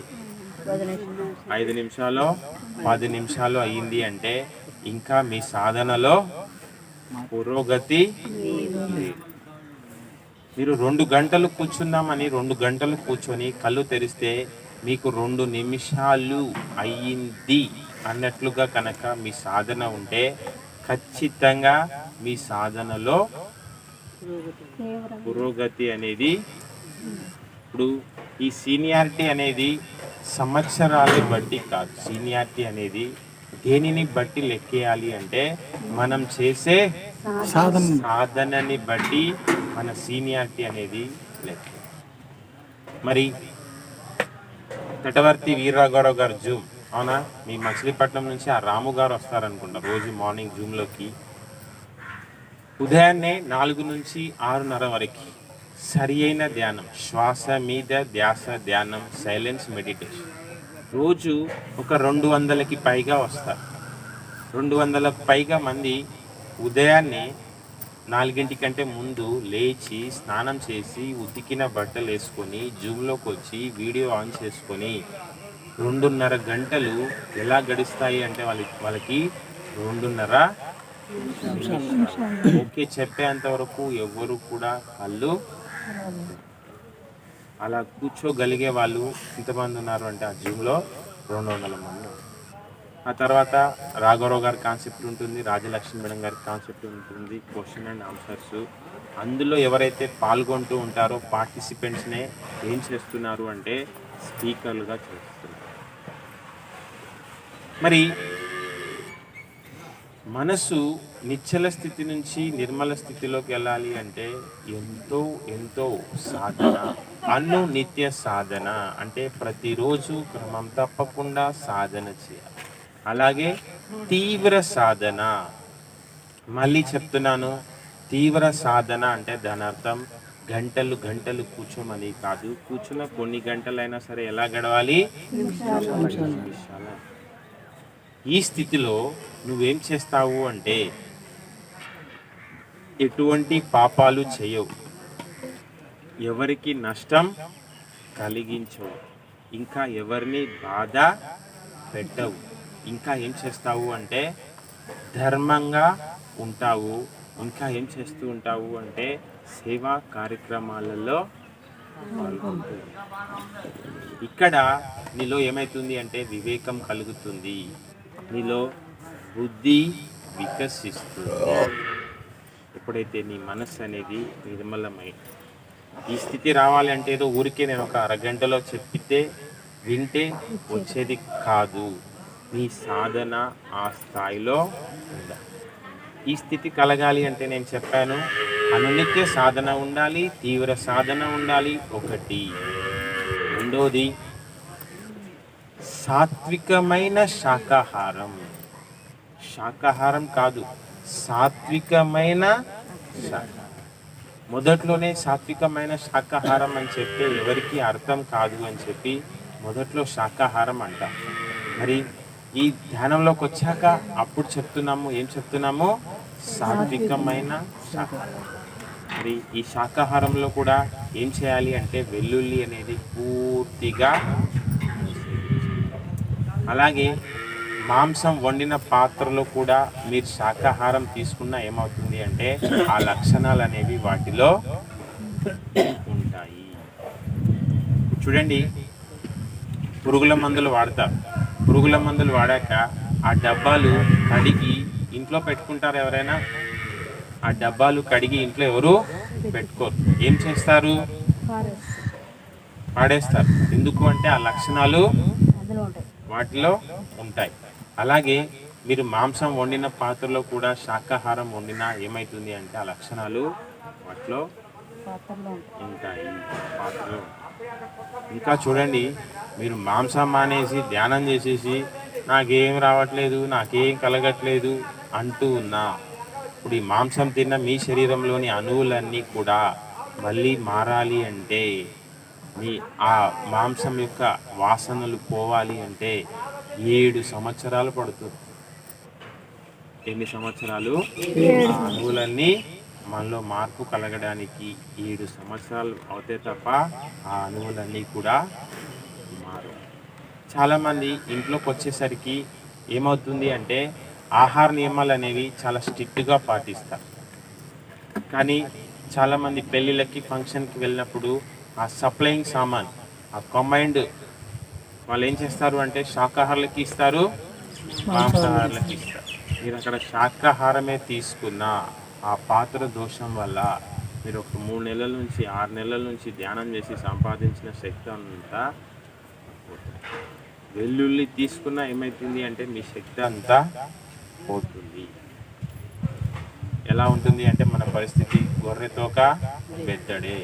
5 నిమిషాలు 10 నిమిషాలు అయ్యింది. అంటే ఇంకా మీ సాధనలో పురోగతి లేదు. మీరు 2 గంటలు కూర్చుందామని 2 గంటలు కూర్చొని కళ్ళు తెరిస్తే మీకు 2 నిమిషాలు అయ్యింది అన్నట్లుగా కనుక మీ సాధన ఉంటే ఖచ్చితంగా మీ సాధనలో పురోగతి అనేది. ఇప్పుడు ఈ సీనియారిటీ అనేది సంవత్సరాలు బట్టి కాదు. సీనియారిటీ అనేది దేనిని బట్టి లెక్కేయాలి అంటే మనం చేసే సాధనని బట్టి మన సీనియారిటీ అనేది లెక్క. మరి తటవర్తి వీరరాఘవరావు గారు జూమ్, అవునా? మీ మచిలీపట్నం నుంచి ఆ రాము గారు వస్తారనుకుంటా రోజు మార్నింగ్ జూమ్లోకి. ఉదయాన్నే 4 నుంచి 6:30 వరకు సరి అయిన ధ్యానం, శ్వాస మీద ధ్యాస ధ్యానం, సైలెన్స్ మెడిటేషన్. రోజు ఒక 200కి పైగా వస్తారు. 200కు పైగా మంది ఉదయాన్నే 4 కంటే ముందు లేచి స్నానం చేసి ఉతికిన బట్టలు వేసుకొని జూమ్లోకి వచ్చి వీడియో ఆన్ చేసుకొని 2.5 గంటలు ఎలా గడుస్తాయి అంటే వాళ్ళకి 2.5 ఓకే చెప్పేంత వరకు ఎవ్వరు కూడా వాళ్ళు అలా కూర్చోగలిగే వాళ్ళు ఎంతమంది ఉన్నారు అంటే ఆ జూమ్లో 200 మంది. ఆ తర్వాత రాఘవరావు గారి కాన్సెప్ట్ ఉంటుంది, రాజలక్ష్మి మేడం గారి కాన్సెప్ట్ ఉంటుంది, క్వశ్చన్ అండ్ ఆన్సర్స్. అందులో ఎవరైతే పాల్గొంటూ ఉంటారో పార్టిసిపెంట్స్నే ఏం చేస్తున్నారు అంటే స్పీకర్లుగా చేస్తున్నారు. మరి మనసు నిశ్చల స్థితి నుంచి నిర్మల స్థితిలోకి వెళ్ళాలి అంటే ఎంతో ఎంతో సాధన, నిత్య సాధన. అంటే ప్రతిరోజు క్రమం తప్పకుండా సాధన చేయాలి. అలాగే తీవ్ర సాధన, మళ్ళీ చెప్తున్నాను, తీవ్ర సాధన అంటే దాని అర్థం గంటలు గంటలు కూర్చోమని కాదు. కూర్చున్న కొన్ని గంటలైనా సరే ఎలా గడవాలి? నిమిషాలు. ఈ స్థితిలో నువ్వేం చేస్తావు అంటే ఎటువంటి పాపాలు చేయవు, ఎవరికి నష్టం కలిగించవు, ఇంకా ఎవరిని బాధ పెట్టవు. ఇంకా ఏం చేస్తావు అంటే ధర్మంగా ఉంటావు. ఇంకా ఏం చేస్తూ ఉంటావు అంటే సేవా కార్యక్రమాలలో పాల్గొంటావు. ఇక్కడ నీలో ఏమవుతుంది అంటే వివేకం కలుగుతుంది, నీలో బుద్ధి వికసిస్తుంది. ఎప్పుడైతే నీ మనస్సు అనేది నిర్మలమై ఈ స్థితి రావాలి అంటే ఏదో ఊరికే నేను ఒక అరగంటలో చెప్పితే వింటే వచ్చేది కాదు. నీ సాధన ఆ స్థాయిలో ఉండాలి. ఈ స్థితి కలగాలి అంటే నేను చెప్పాను, అనునిత్య సాధన ఉండాలి, తీవ్ర సాధన ఉండాలి. ఒకటి. రెండోది సాత్వికమైన శాకాహారం. శాకాహారం కాదు, సాత్వికమైన శాకాహారం. మొదట్లోనే సాత్వికమైన శాకాహారం అని చెప్తే ఎవరికి అర్థం కాదు అని చెప్పి మొదట్లో శాకాహారం అంటాం. మరి ఈ ధ్యానంలోకి వచ్చాక అప్పుడు చెప్తున్నాము, ఏం చెప్తున్నాము? సాత్వికమైన శాకాహారం. మరి ఈ శాకాహారంలో కూడా ఏం చేయాలి అంటే వెల్లుల్లి అనేది పూర్తిగా, అలాగే మాంసం వండిన పాత్రలో కూడా మీరు శాకాహారం తీసుకున్నా ఏమవుతుంది అంటే ఆ లక్షణాలు అనేవి వాటిలో ఉంటాయి. చూడండి, పురుగుల మందులు వాడతారు. పురుగుల మందులు వాడాక ఆ డబ్బాలు కడిగి ఇంట్లో పెట్టుకుంటారు ఎవరైనా? ఆ డబ్బాలు కడిగి ఇంట్లో ఎవరు పెట్టుకోరు. ఏం చేస్తారు? పాడేస్తారు. ఎందుకు అంటే ఆ లక్షణాలు వాటిలో ఉంటాయి. అలాగే మీరు మాంసం వండిన పాత్రలో కూడా శాకాహారం వండినా ఏమవుతుంది అంటే ఆ లక్షణాలు వాటిలో ఉంటాయి, పాత్రలో. ఇంకా చూడండి, మీరు మాంసం మానేసి ధ్యానం చేసేసి నాకేం రావట్లేదు, నాకేం కలగట్లేదు అంటూ ఉన్నా, ఇప్పుడు ఈ మాంసం తిన్న మీ శరీరంలోని అణువులన్నీ కూడా మళ్ళీ మారాలి అంటే, మీ ఆ మాంసం యొక్క వాసనలు పోవాలి అంటే 7 సంవత్సరాలు పడుతుంది. ఎన్ని సంవత్సరాలు? ఆ అణువులన్నీ మనలో మార్పు కలగడానికి 7 సంవత్సరాలు అవుతే తప్ప ఆ అణువులన్నీ కూడా మారు. చాలామంది ఇంట్లోకి వచ్చేసరికి ఏమవుతుంది అంటే ఆహార నియమాలు అనేవి చాలా స్ట్రిక్ట్గా పాటిస్తారు. కానీ చాలామంది పెళ్ళిళ్ళకి ఫంక్షన్కి వెళ్ళినప్పుడు ఆ సప్లయింగ్ సామాన్, ఆ కంబైన్డ్ వాళ్ళు ఏం చేస్తారు అంటే శాకాహారులకి ఇస్తారు, మాంసాహారులకి ఇస్తారు. మీరు అక్కడ శాకాహారమే తీసుకున్న ఆ పాత్ర దోషం వల్ల మీరు ఒక 3 నెలల నుంచి 6 నెలల నుంచి ధ్యానం చేసి సంపాదించిన శక్తి అంతా పోతుంది. వెల్లుల్లి తీసుకున్నా ఏమవుతుంది అంటే మీ శక్తి అంతా పోతుంది. ఎలా ఉంటుంది అంటే మన పరిస్థితి గొర్రె తోక బెద్దడే.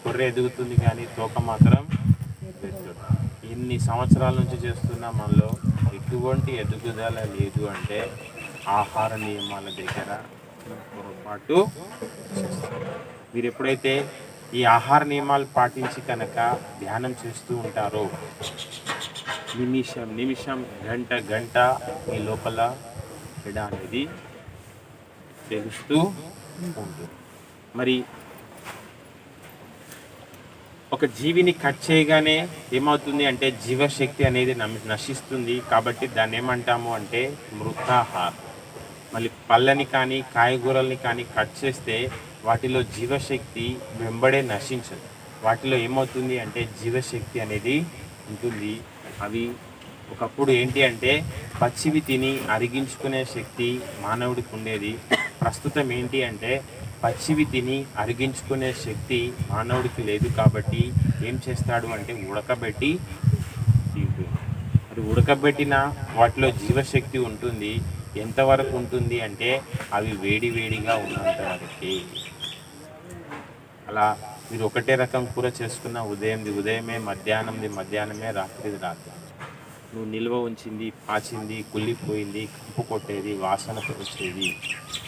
గొర్రె ఎదుగుతుంది కానీ తోక మాత్రం బెద్దడు. ఇన్ని సంవత్సరాల నుంచి చేస్తున్న మనలో ఎటువంటి ఎదుగుదల లేదు అంటే ఆహార నియమాల దగ్గర పొరపాటు చేస్తారు. మీరు ఎప్పుడైతే ఈ ఆహార నియమాలు పాటించి కనుక ధ్యానం చేస్తూ ఉంటారో నిమిషం నిమిషం గంట గంట మీ లోపల తేడా అనేది తెలుస్తూ ఉంటుంది. మరి ఒక జీవిని కట్ చేయగానే ఏమవుతుంది అంటే జీవశక్తి అనేది నశిస్తుంది. కాబట్టి దాన్ని ఏమంటాము అంటే మృతాహారం. మళ్ళీ పళ్ళని కానీ కాయగూరల్ని కానీ కట్ చేస్తే వాటిలో జీవశక్తి వెంబడే నశించదు. వాటిలో ఏమవుతుంది అంటే జీవశక్తి అనేది ఉంటుంది. అవి ఒకప్పుడు ఏంటి అంటే పచ్చివి తిని అరిగించుకునే శక్తి మానవుడికి ఉండేది. ప్రస్తుతం ఏంటి అంటే పచ్చివి తిని అరిగించుకునే శక్తి మానవుడికి లేదు. కాబట్టి ఏం చేస్తాడు అంటే ఉడకబెట్టి తింటుంది. అది ఉడకబెట్టిన వాటిలో జీవశక్తి ఉంటుంది. ఎంతవరకు ఉంటుంది అంటే అవి వేడి వేడిగా ఉన్నంత వరకే. అలా మీరు ఒకటే రకం కూర చేసుకున్న ఉదయంది ఉదయమే, మధ్యాహ్నంది మధ్యాహ్నమే, రాత్రిది రాత్రి. నువ్వు నిల్వ ఉంచింది పాచింది కుళ్ళిపోయింది కంపు కొట్టేది వాసనతో వచ్చేది.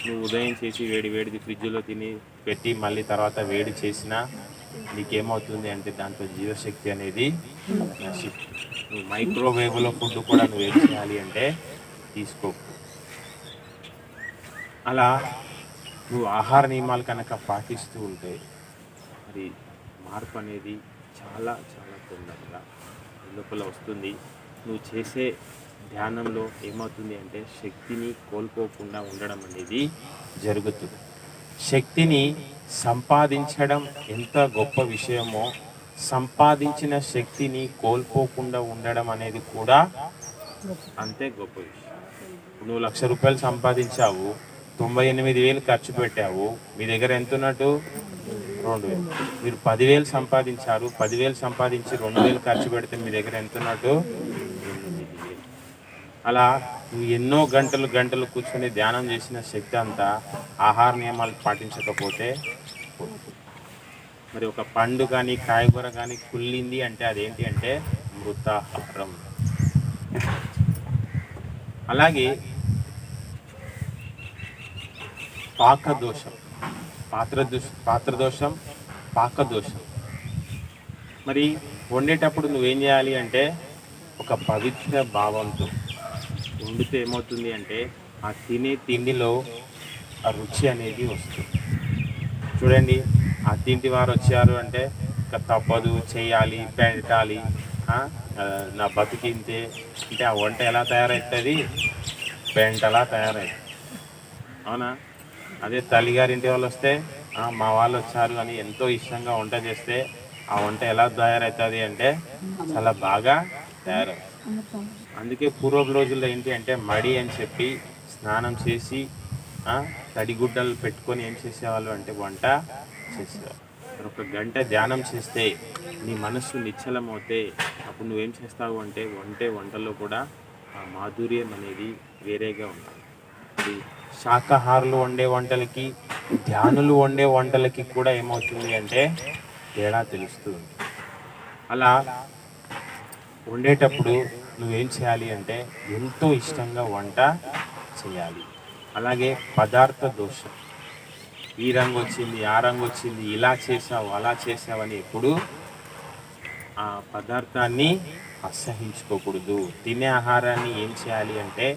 నువ్వు ఉదయం చేసి వేడి వేడిది ఫ్రిడ్జ్లో తిని పెట్టి మళ్ళీ తర్వాత వేడి చేసినా నీకేమవుతుంది అంటే దాంట్లో జీవశక్తి అనేది నశిస్తుంది. నువ్వు మైక్రోవేవ్లో ఫుడ్ కూడా నువ్వు ఏం చేయాలి అంటే తీసుకోకు. అలా నువ్వు ఆహార నియమాలు కనుక పాటిస్తూ ఉంటే మరి మార్పు అనేది చాలా చాలా తొందరగా లోపల వస్తుంది. నువ్వు చేసే ధ్యానంలో ఏమవుతుంది అంటే శక్తిని కోల్పోకుండా ఉండడం అనేది జరుగుతుంది. శక్తిని సంపాదించడం ఎంత గొప్ప విషయమో సంపాదించిన శక్తిని కోల్పోకుండా ఉండడం అనేది కూడా అంతే గొప్ప విషయం. నువ్వు 1,00,000 రూపాయలు సంపాదించావు, 98,000 ఖర్చు పెట్టావు, మీ దగ్గర ఎంత ఉన్నట్టు 2,000. మీరు 10,000 సంపాదించారు, 10,000 సంపాదించి 2,000 ఖర్చు పెడితే మీ దగ్గర ఎంత ఉన్నట్టు 8,000. అలా నువ్వు ఎన్నో గంటలు గంటలు కూర్చొని ధ్యానం చేసిన శక్తి అంతా ఆహార నియమాలు పాటించకపోతే మరి ఒక పండు కానీ కాయగూర కానీ కుళ్ళింది అంటే అదేంటి అంటే మృతాహారం. అలాగే పాకదోషం, పాత్రదోషం, పాకదోషం. మరి వండేటప్పుడు నువ్వేం చేయాలి అంటే ఒక పవిత్ర భావంతో వండితే ఏమవుతుంది అంటే ఆ తినే తిండిలో ఆ రుచి అనేది వస్తుంది. చూడండి, ఆ తింటి వారు వచ్చారు అంటే ఇంకా తప్పదు చేయాలి పెట్టాలి, నా బతికింతే అంటే ఆ వంట ఎలా తయారవుతుంది, పెంటలా తయారవుతుంది. అవునా? అదే తల్లిగారింటి వాళ్ళు వస్తే మా వాళ్ళు వచ్చారు అని ఎంతో ఇష్టంగా వంట చేస్తే ఆ వంట ఎలా తయారవుతుంది అంటే చాలా బాగా తయారవుతుంది. అందుకే పూర్వపు రోజుల్లో ఏంటి అంటే మడి అని చెప్పి స్నానం చేసి తడిగుడ్డలు పెట్టుకొని ఏం చేసేవాళ్ళు అంటే వంట చేసేవాళ్ళు. ఒక గంట ధ్యానం చేస్తే నీ మనస్సు నిశ్చలమవుతే అప్పుడు నువ్వేం చేస్తావు అంటే వంటలో కూడా ఆ మాధుర్యం అనేది వేరేగా ఉంటుంది. శాకాహారులు వండే వంటలకి ధ్యానులు వండే వంటలకి కూడా ఏమవుతుంది అంటే తేడా తెలుస్తుంది. అలా వండేటప్పుడు నువ్వేం చేయాలి అంటే ఎంతో ఇష్టంగా వంట చేయాలి. అలాగే పదార్థ దోషం, ఈ రంగు వచ్చింది ఆ రంగు వచ్చింది ఇలా చేసావు అలా చేసావని ఎప్పుడు ఆ పదార్థాన్ని అసహించుకోకూడదు. తినే ఆహారాన్ని ఏం చేయాలి అంటే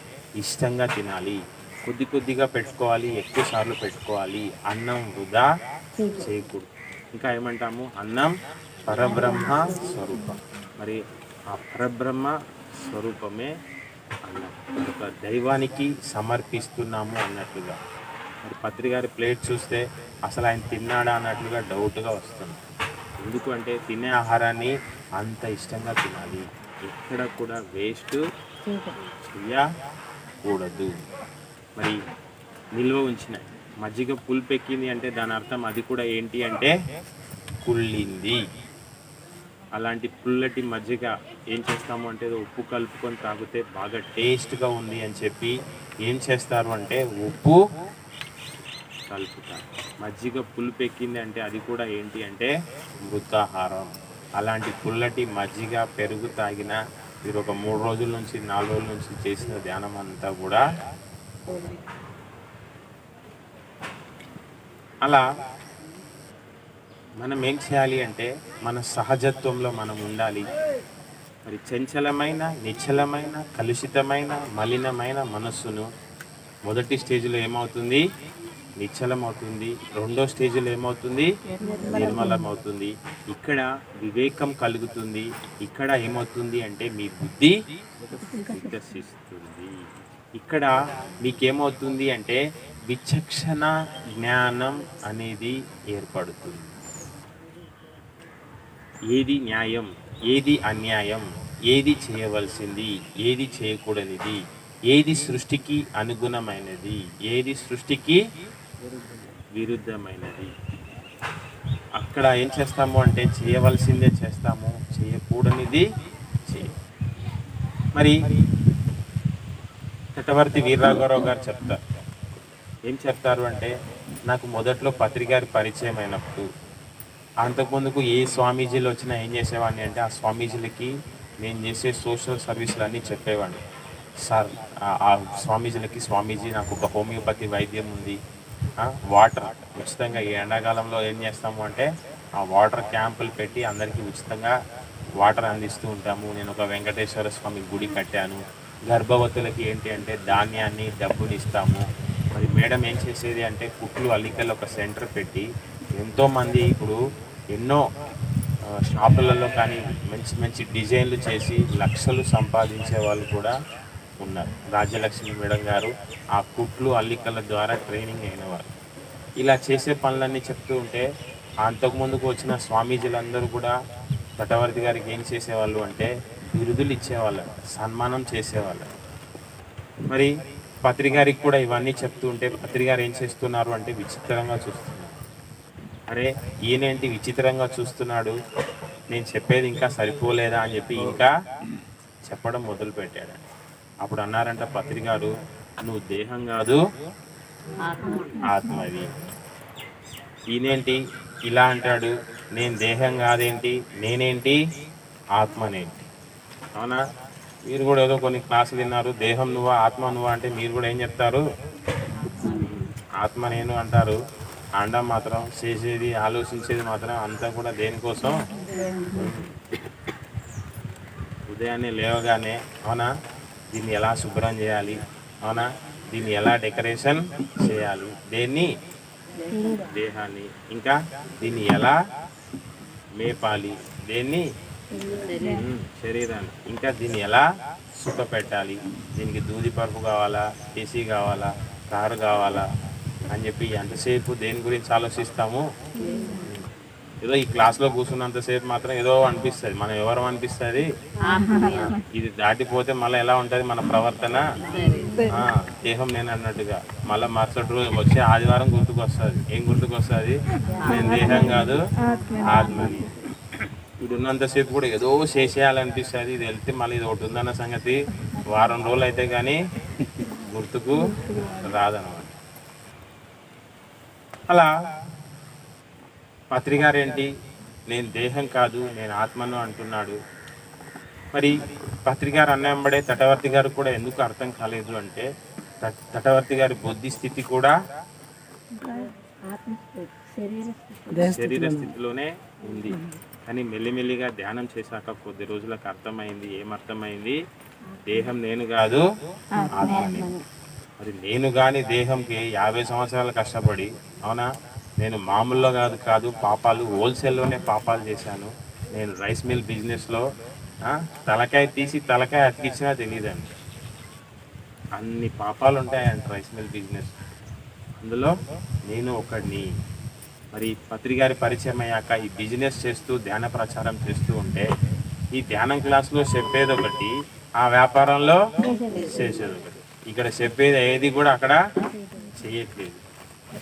ఇష్టంగా తినాలి, కొద్ది కొద్దిగా పెట్టుకోవాలి, ఎక్కువ సార్లు పెట్టుకోవాలి. అన్నం వృధా చేయకూడదు. ఇంకా ఏమంటాము, అన్నం పరబ్రహ్మ స్వరూపం. మరి ఆ పరబ్రహ్మ స్వరూపమే అన్నం, ఒక దైవానికి సమర్పిస్తున్నాము అన్నట్లుగా. మరి పత్రిగారి ప్లేట్ చూస్తే అసలు ఆయన తిన్నాడా అన్నట్లుగా డౌట్గా వస్తుంది. ఎందుకు అంటే తినే ఆహారాన్ని అంత ఇష్టంగా తినాలి, ఎక్కడ కూడా వేస్ట్ చేయకూడదు. మరి నిల్వ ఉంచినాయి. మజ్జిగ పులుపెక్కింది అంటే దాని అర్థం అది కూడా ఏంటి అంటే కుళ్ళింది. అలాంటి పుల్లటి మజ్జిగ ఏం చేస్తాము అంటే ఉప్పు కలుపుకొని తాగితే బాగా టేస్ట్గా ఉంది అని చెప్పి ఏం చేస్తారు అంటే ఉప్పు కలుపుతారు. మజ్జిగ పులుపెక్కింది అంటే అది కూడా ఏంటి అంటే మృతాహారం. అలాంటి పుల్లటి మజ్జిగ పెరుగు తాగిన మీరు ఒక 3 రోజుల నుంచి 4 రోజుల నుంచి చేసిన ధ్యానం అంతా కూడా అలా మనం ఏం చేయాలి అంటే మన సహజత్వంలో మనం ఉండాలి. మరి చంచలమైన, నిశ్చలమైన, కలుషితమైన, మలినమైన మనస్సును మొదటి స్టేజ్లో ఏమవుతుంది? నిశ్చలం అవుతుంది. రెండో స్టేజ్లో ఏమవుతుంది? నిర్మలం అవుతుంది. ఇక్కడ వివేకం కలుగుతుంది. ఇక్కడ ఏమవుతుంది అంటే మీ బుద్ధి వికసిస్తుంది. ఇక్కడ మీకేమవుతుంది అంటే విచక్షణ జ్ఞానం అనేది ఏర్పడుతుంది. ఏది న్యాయం, ఏది అన్యాయం, ఏది చేయవలసింది, ఏది చేయకూడనిది, ఏది సృష్టికి అనుగుణమైనది, ఏది సృష్టికి విరుద్ధమైనది. అక్కడ ఏం చేస్తాము అంటే చేయవలసిందే చేస్తాము, చేయకూడనిది చేయ. మరి తటవర్తి వీర్రాఘవరావు గారు చెప్తారు. ఏం చెప్తారు అంటే నాకు మొదట్లో పత్రికారి పరిచయం అయినప్పుడు అంతకుముందుకు ఏ స్వామీజీలు వచ్చినా ఏం చేసేవాడిని అంటే ఆ స్వామీజీలకి నేను చేసే సోషల్ సర్వీసులు అన్నీ చెప్పేవాడిని. సార్ ఆ స్వామీజీలకి, స్వామీజీ నాకు ఒక హోమియోపతి వైద్యం ఉంది, వాటర్ ఉచితంగా ఈ ఎండాకాలంలో ఏం చేస్తాము అంటే ఆ వాటర్ క్యాంపులు పెట్టి అందరికీ ఉచితంగా వాటర్ అందిస్తూ ఉంటాము. నేను ఒక వెంకటేశ్వర స్వామి గుడి కట్టాను. గర్భవతులకి ఏంటి అంటే ధాన్యాన్ని, డబ్బుని ఇస్తాము. మరి మేడం ఏం చేసేది అంటే కుట్లు అల్లికల్లో ఒక సెంటర్ పెట్టి ఎంతోమంది ఇప్పుడు ఎన్నో షాపులలో కానీ మంచి మంచి డిజైన్లు చేసి లక్షలు సంపాదించే వాళ్ళు కూడా ఉన్నారు. రాజ్యలక్ష్మి మేడం గారు ఆ కుట్లు అల్లికల ద్వారా ట్రైనింగ్ అయినవారు. ఇలా చేసే పనులన్నీ చెప్తూ ఉంటే అంతకుముందుకు వచ్చిన స్వామీజీలందరూ కూడా తటవర్తి గారికి ఏం చేసేవాళ్ళు అంటే బిరుదులు ఇచ్చేవాళ్ళు, సన్మానం చేసేవాళ్ళు. మరి పత్రికారికి కూడా ఇవన్నీ చెప్తూ ఉంటే పత్రికారు ఏం చేస్తున్నారు అంటే విచిత్రంగా చూస్తున్నారు. అరే ఈయనేంటి విచిత్రంగా చూస్తున్నాడు, నేను చెప్పేది ఇంకా సరిపోలేదా అని చెప్పి ఇంకా చెప్పడం మొదలుపెట్టాడు. అప్పుడు అన్నారంట పత్రికారు, నువ్వు దేహం కాదు ఆత్మవి. ఈయనేంటి ఇలా అంటాడు, నేను దేహం కాదేంటి, నేనేంటి ఆత్మనేంటి. అవునా? మీరు కూడా ఏదో కొన్ని క్లాసులు విన్నారు, దేహం నువ్వా ఆత్మ నువ్వా అంటే మీరు కూడా ఏం చెప్తారు? ఆత్మ నేను అంటారు. అండం మాత్రం చేసేది, ఆలోచించేది మాత్రం అంతా కూడా దేనికోసం? ఉదయాన్నే లేవగానే అవునా దీన్ని ఎలా శుభ్రం చేయాలి, అవునా దీన్ని ఎలా డెకరేషన్ చేయాలి, దేన్ని? దేహాన్ని. ఇంకా దీన్ని ఎలా మేపాలి, దేన్ని? శరీరాన్ని. ఇంకా దీన్ని ఎలా సుఖ పెట్టాలి, దీనికి దూది పరుపు కావాలా, ఏసీ కావాలా, కారు కావాలా అని చెప్పి ఎంతసేపు దేని గురించి ఆలోచిస్తాము? ఏదో ఈ క్లాస్లో కూర్చున్నంతసేపు మాత్రం ఏదో అనిపిస్తుంది. మనం ఎవరు అనిపిస్తుంది? ఇది దాటిపోతే మళ్ళీ ఎలా ఉంటుంది మన ప్రవర్తన? దేహం నేను అన్నట్టుగా మళ్ళీ మరుసటి రోజు వచ్చే ఆదివారం గుర్తుకు వస్తుంది. ఏం గుర్తుకు వస్తుంది? నేను దేహం కాదు ఆత్మని. ఇది ఉన్నంతసేపు కూడా ఏదో చేసేయాలనిపిస్తుంది. ఇది వెళ్తే మళ్ళీ ఇది ఒకటి ఉందన్న సంగతి వారం రోజులు అయితే కానీ గుర్తుకు రాదన్నమాట. అలా పత్రికారు ఏంటి, నేను దేహం కాదు నేను ఆత్మను అంటున్నాడు. మరి పత్రికారు అన్నంబడే తటవర్తి గారు కూడా ఎందుకు అర్థం కాలేదు అంటే తటవర్తి గారి బుద్ధి స్థితి కూడా శరీర స్థితిలోనే ఉంది. కానీ మెల్లిమెల్లిగా ధ్యానం చేశాక కొద్ది రోజులకు అర్థమైంది. ఏమర్థమైంది? దేహం నేను కాదు ఆత్మని. మరి నేను కానీ దేహంకి 50 సంవత్సరాలు కష్టపడి అవునా నేను మామూలులో కాదు పాపాలు హోల్సేల్లోనే పాపాలు చేశాను. నేను రైస్ మిల్ బిజినెస్లో తలకాయ తీసి తలకాయ అతికించినా తెలియదండి. అన్ని పాపాలు ఉంటాయంట రైస్ మిల్ బిజినెస్. అందులో నేను ఒకడిని. మరి పత్రికారి పరిచయం అయ్యాక ఈ బిజినెస్ చేస్తూ ధ్యాన ప్రచారం చేస్తూ ఉంటే ఈ ధ్యానం క్లాస్లో చెప్పేది ఒకటి, ఆ వ్యాపారంలో చేసేది ఒకటి. ఇక్కడ చెప్పేది ఏది కూడా అక్కడ చేయట్లేదు.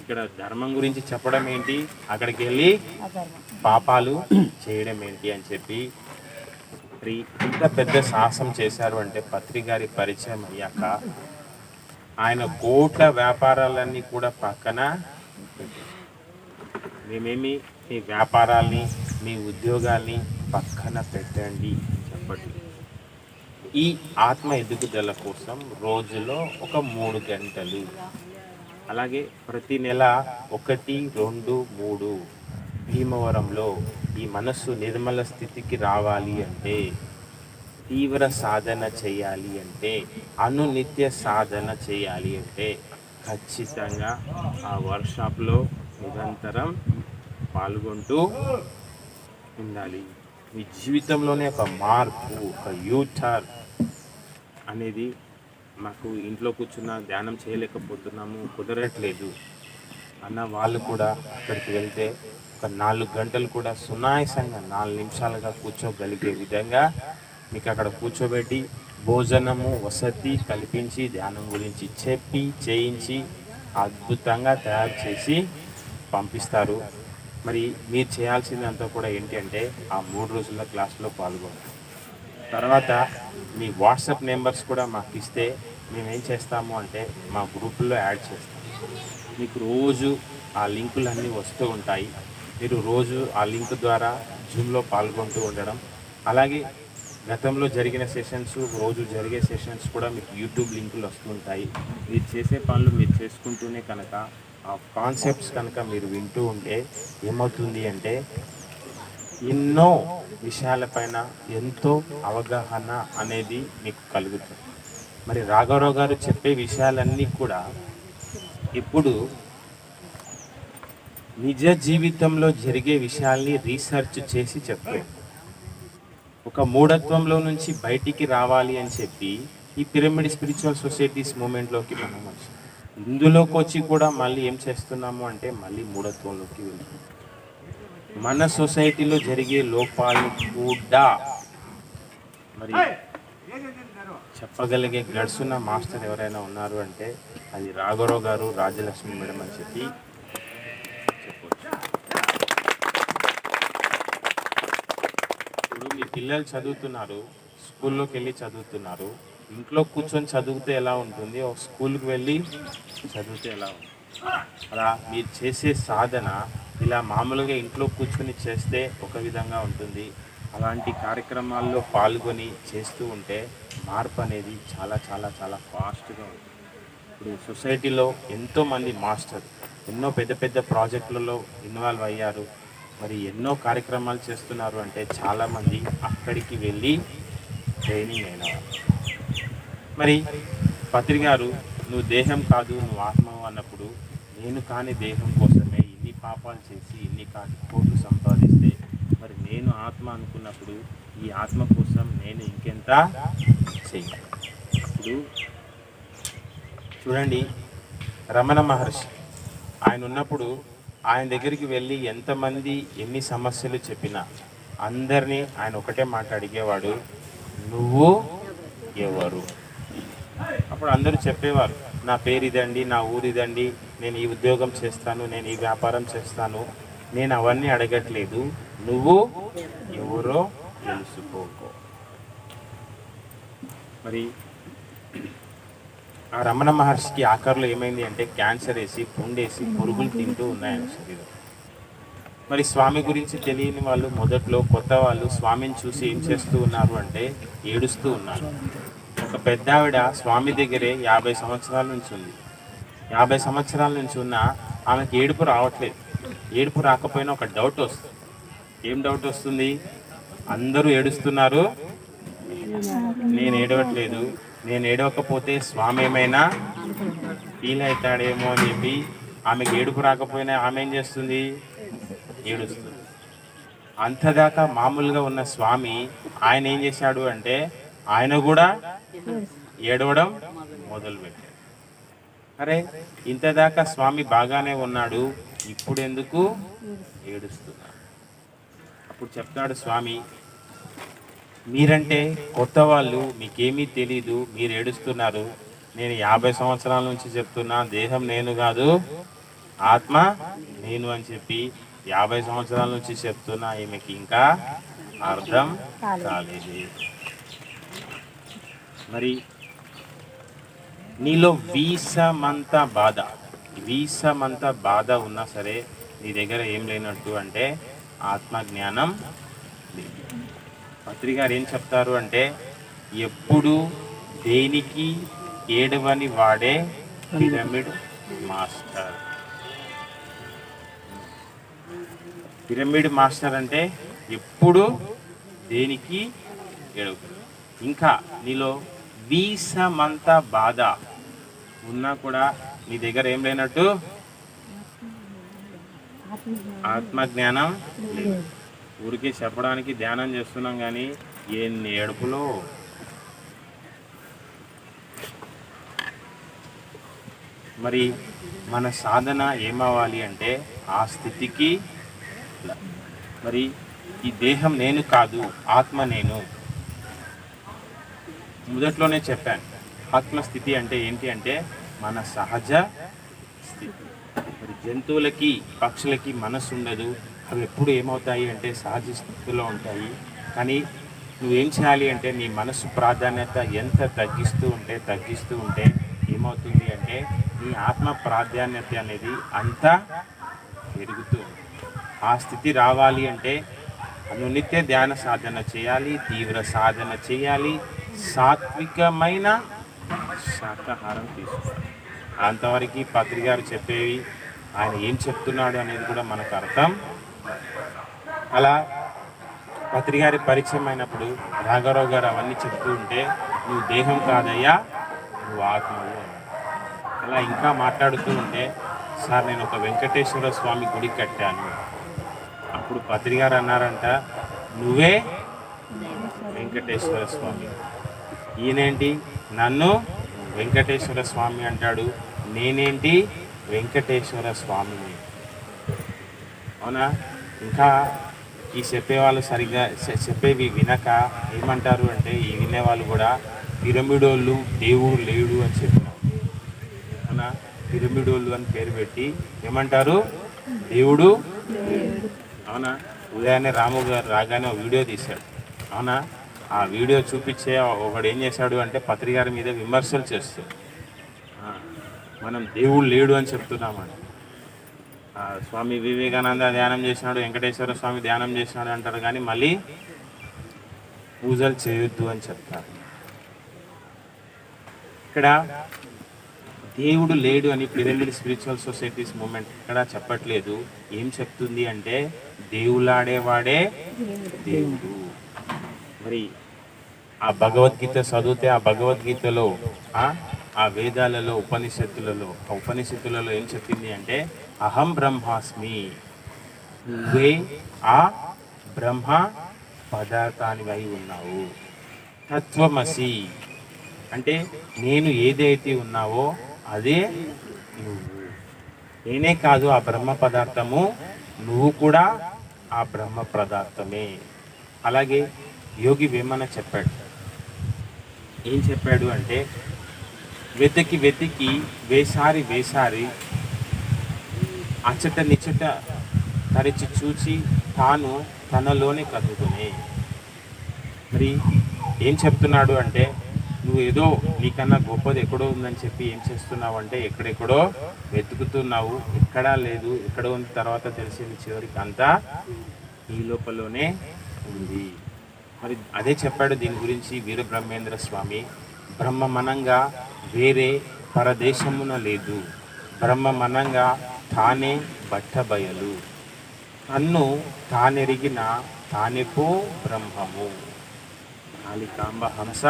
ఇక్కడ ధర్మం గురించి చెప్పడం ఏంటి, అక్కడికి వెళ్ళి పాపాలు చేయడం ఏంటి అని చెప్పి మరి ఇంత పెద్ద సాహసం చేశారు అంటే పత్రి గారి పరిచయం అయ్యాక ఆయన కోట్ల వ్యాపారాలన్నీ కూడా పక్కన పెట్టారు. మేమేమి మీ వ్యాపారాల్ని మీ ఉద్యోగాల్ని పక్కన పెట్టండి చెప్పండి. ఈ ఆత్మ ఎదుగుదల కోసం రోజులో ఒక 3 గంటలు, అలాగే ప్రతి నెల 1, 2, 3 భీమవరంలో ఈ మనస్సు నిర్మల స్థితికి రావాలి అంటే, తీవ్ర సాధన చేయాలి అంటే, అనునిత్య సాధన చేయాలి అంటే ఖచ్చితంగా ఆ వర్క్షాప్లో నిరంతరం పాల్గొంటూ ఉండాలి. మీ జీవితంలోనే ఒక మార్పు, ఒక యూటర్న్ అనేది మాకు ఇంట్లో కూర్చున్న ధ్యానం చేయలేకపోతున్నాము, కుదరట్లేదు అన్న వాళ్ళు కూడా అక్కడికి వెళ్తే ఒక 4 గంటలు కూడా సునాయాసంగా 4 నిమిషాలుగా కూర్చోగలిగే విధంగా మీకు అక్కడ కూర్చోబెట్టి భోజనము వసతి కల్పించి ధ్యానం గురించి చెప్పి చేయించి అద్భుతంగా తయారు చేసి పంపిస్తారు. మరి మీరు చేయాల్సిందంతా కూడా ఏంటి అంటే ఆ 3 రోజుల క్లాస్లో పాల్గొనాలి. తర్వాత మీ వాట్సాప్ నెంబర్స్ కూడా మాకు ఇస్తే మేమేం చేస్తాము అంటే మా గ్రూపుల్లో యాడ్ చేస్తాం. మీకు రోజు ఆ లింకులన్నీ వస్తూ ఉంటాయి. మీరు రోజు ఆ లింక్ ద్వారా జూమ్లో పాల్గొంటూ ఉండడం, అలాగే గతంలో జరిగిన సెషన్స్, రోజు జరిగే సెషన్స్ కూడా మీకు యూట్యూబ్ లింకులు వస్తూ ఉంటాయి. మీరు చేసే పనులు మీరు చేసుకుంటూనే కనుక ఆ కాన్సెప్ట్స్ కనుక మీరు వింటూ ఉంటే ఏమవుతుంది అంటే ఎన్నో విషయాలపైన ఎంతో అవగాహన అనేది మీకు కలుగుతుంది. మరి రాఘవరావు గారు చెప్పే విషయాలన్నీ కూడా ఇప్పుడు నిజ జీవితంలో జరిగే విషయాల్ని రీసెర్చ్ చేసి చెప్పారు. ఒక మూఢత్వంలో నుంచి బయటికి రావాలి అని చెప్పి ఈ పిరమిడ్ స్పిరిచువల్ సొసైటీస్ మూమెంట్లోకి మనం వచ్చాం. ఇందులోకి వచ్చి కూడా మళ్ళీ ఏం చేస్తున్నాము అంటే మళ్ళీ మూఢత్వంలోకి వెళ్తున్నాం. మన సొసైటీలో జరిగే లోపాలు కూడా మరి చెప్పగలిగే గడుసున్న మాస్టర్ ఎవరైనా ఉన్నారు అంటే అది రాఘవరావు గారు, రాజలక్ష్మి మేడం అని చెప్పి చెప్పవచ్చు. ఇప్పుడు మీ పిల్లలు చదువుతున్నారు, స్కూల్లోకి వెళ్ళి చదువుతున్నారు. ఇంట్లో కూర్చొని చదివితే ఎలా ఉంటుంది, ఒక స్కూల్కి వెళ్ళి చదివితే ఎలా ఉంటుంది. అలా మీరు చేసే సాధన ఇలా మామూలుగా ఇంట్లో కూర్చొని చేస్తే ఒక విధంగా ఉంటుంది. అలాంటి కార్యక్రమాల్లో పాల్గొని చేస్తూ ఉంటే మార్పు అనేది చాలా చాలా చాలా ఫాస్ట్గా ఉంటుంది. ఇప్పుడు సొసైటీలో ఎంతోమంది మాస్టర్ ఎన్నో పెద్ద పెద్ద ప్రాజెక్టులలో ఇన్వాల్వ్ అయ్యారు. మరి ఎన్నో కార్యక్రమాలు చేస్తున్నారు అంటే చాలామంది అక్కడికి వెళ్ళి ట్రైనింగ్ అయినవారు. మరి పత్రి గారు నువ్వు దేహం కాదు నువ్వు ఆత్మవు అన్నప్పుడు నేను కాని దేహం కోసమే ఇన్ని పాపాలు చేసి ఇన్ని కోట్లు సంపాదిస్తే మరి నేను ఆత్మ అనుకున్నప్పుడు ఈ ఆత్మ కోసం నేను ఇంకెంత చెయ్యాలి. ఇప్పుడు చూడండి, రమణ మహర్షి ఆయన ఉన్నప్పుడు ఆయన దగ్గరికి వెళ్ళి ఎంతమంది ఎన్ని సమస్యలు చెప్పినా అందరినీ ఆయన ఒకటే మాట అడిగేవాడు, నువ్వు ఎవరు? అప్పుడు అందరూ చెప్పేవారు, నా పేరు ఇదండి, నా ఊరు ఇదండి, నేను ఈ ఉద్యోగం చేస్తాను, నేను ఈ వ్యాపారం చేస్తాను, నేను అవన్నీ అడగట్లేదు, నువ్వు ఎవరో తెలుసుకోకో. మరి ఆ రమణ మహర్షికి ఆఖరిలో ఏమైంది అంటే క్యాన్సర్ వేసి పుండేసి పురుగులు తింటూ ఉన్నాయని శరీరం. మరి స్వామి గురించి తెలియని వాళ్ళు మొదట్లో కొత్త వాళ్ళు స్వామిని చూసి ఏం చేస్తూ ఉన్నారు అంటే ఏడుస్తూ ఉన్నారు. ఒక పెద్ద ఆవిడ స్వామి దగ్గరే 50 సంవత్సరాల నుంచి ఉంది. 50 సంవత్సరాల నుంచి ఉన్న ఆమెకి ఏడుపు రావట్లేదు. ఏడుపు రాకపోయినా ఒక డౌట్ వస్తుంది. ఏం డౌట్ వస్తుంది? అందరూ ఏడుస్తున్నారు, నేను ఏడవట్లేదు, నేను ఏడవకపోతే స్వామి ఏమైనా ఫీల్ అవుతాడేమో అని చెప్పి ఆమెకి ఏడుపు రాకపోయినా ఆమె ఏం చేస్తుంది? ఏడుస్తుంది. అంతదాకా మామూలుగా ఉన్న స్వామి ఆయన ఏం చేశాడు అంటే ఆయన కూడా ఏడవడం మొదలుపెట్టాడు. అరే ఇంతదాకా స్వామి బాగానే ఉన్నాడు, ఇప్పుడు ఎందుకు ఏడుస్తున్నాడు? అప్పుడు చెప్తాడు స్వామి, మీరంటే కొత్త వాళ్ళు, మీకేమీ తెలీదు, మీరు ఏడుస్తున్నారు. నేను 50 సంవత్సరాల నుంచి చెప్తున్నా, దేహం నేను కాదు ఆత్మ నేను అని చెప్పి 50 సంవత్సరాల నుంచి చెప్తున్నా, ఈమెకి ఇంకా అర్థం కాలేదు. మరి నీలో వీసమంత బాధ ఉన్నా సరే నీ దగ్గర ఏం లేనట్టు అంటే ఆత్మజ్ఞానం లేదు. పత్రి గారు ఏం చెప్తారు అంటే, ఎప్పుడు దేనికి ఏడవని వాడే పిరమిడ్ మాస్టర్. పిరమిడ్ మాస్టర్ అంటే ఎప్పుడు దేనికి ఏడవదు. ఇంకా నీలో వీసమంత బాధ ఉన్నా కూడా నీ దగ్గర ఏం లేనట్టు ఆత్మజ్ఞానం లేదు. ఊరికి చెప్పడానికి ధ్యానం చేస్తున్నాం కానీ ఎన్ని ఏడుపులో. మరి మన సాధన ఏమవ్వాలి అంటే ఆ స్థితికి. మరి ఈ దేహం నేను కాదు, ఆత్మ నేను. మొదట్లోనే చెప్పాను, ఆత్మస్థితి అంటే ఏంటి అంటే మన సహజ స్థితి. మరి జంతువులకి పక్షులకి మనసు ఉండదు, అవి ఎప్పుడు ఏమవుతాయి అంటే సహజ స్థితిలో ఉంటాయి. కానీ నువ్వేం చేయాలి అంటే నీ మనసు ప్రాధాన్యత ఎంత తగ్గిస్తూ ఉంటే ఏమవుతుంది అంటే నీ ఆత్మ ప్రాధాన్యత అనేది అంతా పెరుగుతూ. ఆ స్థితి రావాలి అంటే నువ్వు నిత్య ధ్యాన సాధన చేయాలి, తీవ్ర సాధన చేయాలి, సాత్వికమైన శాకాహారం తీసుకోవాలి. అంతవరకు పత్రి గారు చెప్పేవి ఆయన ఏం చెప్తున్నాడు అనేది కూడా మనకు అర్థం. అలా పత్రి గారి పరిచయం అయినప్పుడు రాఘవరావు గారు అవన్నీ చెప్తూ ఉంటే నువ్వు దేహం కాదయ్యా, నువ్వు ఆత్మవు అన్నాడు. అలా ఇంకా మాట్లాడుతూ ఉంటే, సార్ నేను ఒక వెంకటేశ్వర స్వామి గుడి కట్టాను. అప్పుడు పత్రి గారు అన్నారంట, నువ్వే వెంకటేశ్వర స్వామి. ఈయనేంటి నన్ను వెంకటేశ్వర స్వామి అంటాడు, నేనేంటి వెంకటేశ్వర స్వామిని. అవునా? ఇంకా ఈ చెప్పేవాళ్ళు సరిగ్గా చెప్పేవి వినక ఏమంటారు అంటే, ఈ వినేవాళ్ళు కూడా పిరమిడోళ్ళు దేవుడు లేడు అని చెప్పినారు. అవునా? పిరమిడోళ్ళు అని పేరు పెట్టి ఏమంటారు, దేవుడు. అవునా? ఉదయాన్నే రాము గారు రాగానే ఒక వీడియో తీశాడు. అవునా? ఆ వీడియో చూపించే ఒకడు ఏం చేశాడు అంటే పత్రి గారి మీద విమర్శలు చేస్తాడు. మనం దేవుడు లేడు అని చెప్తున్నామండి. స్వామి వివేకానంద ధ్యానం చేసినాడు, వెంకటేశ్వర స్వామి ధ్యానం చేసినాడు అంటారు, కానీ మళ్ళీ పూజలు చేయొద్దు అని చెప్తారు. ఇక్కడ దేవుడు లేడు అని పిరమిడ్ స్పిరిచువల్ సొసైటీస్ మూమెంట్ ఇక్కడ చెప్పట్లేదు. ఏం చెప్తుంది అంటే దేవులాడేవాడే దేవుడు. మరి ఆ భగవద్గీత చదివితే ఆ భగవద్గీతలో ఆ వేదాలలో ఉపనిషత్తులలో ఏం చెప్పింది అంటే అహం బ్రహ్మాస్మి, నువ్వే ఆ బ్రహ్మ పదార్థానివై ఉన్నావు. తత్వమసి అంటే నేను ఏదైతే ఉన్నావో అదే నువ్వు. నేనే కాదు ఆ బ్రహ్మ పదార్థము, నువ్వు కూడా ఆ బ్రహ్మ పదార్థమే. అలాగే యోగి వేమన చెప్పాడు. ఏం చెప్పాడు అంటే వెతికి వేసారి అచ్చట నిచ్చట తరిచి చూచి తాను తనలోనే కదుగునే. మరి ఏం చెప్తున్నాడు అంటే నువ్వు ఏదో నీకన్నా గొప్పది ఎక్కడో ఉందని చెప్పి ఏం చేస్తున్నావు అంటే ఎక్కడెక్కడో వెతుకుతున్నావు, ఎక్కడా లేదు. ఎక్కడ ఉన్న తర్వాత తెలిసింది చివరికి అంతా ఈ లోపలనే ఉంది. మరి అదే చెప్పాడు దీని గురించి వీరబ్రహ్మేంద్ర స్వామి. బ్రహ్మమనంగా వేరే పరదేశమున లేదు, బ్రహ్మమనంగా తానే బట్టబయలు, తన్ను తానెరిగిన తానెపో బ్రహ్మము. కాళికాంబ హంస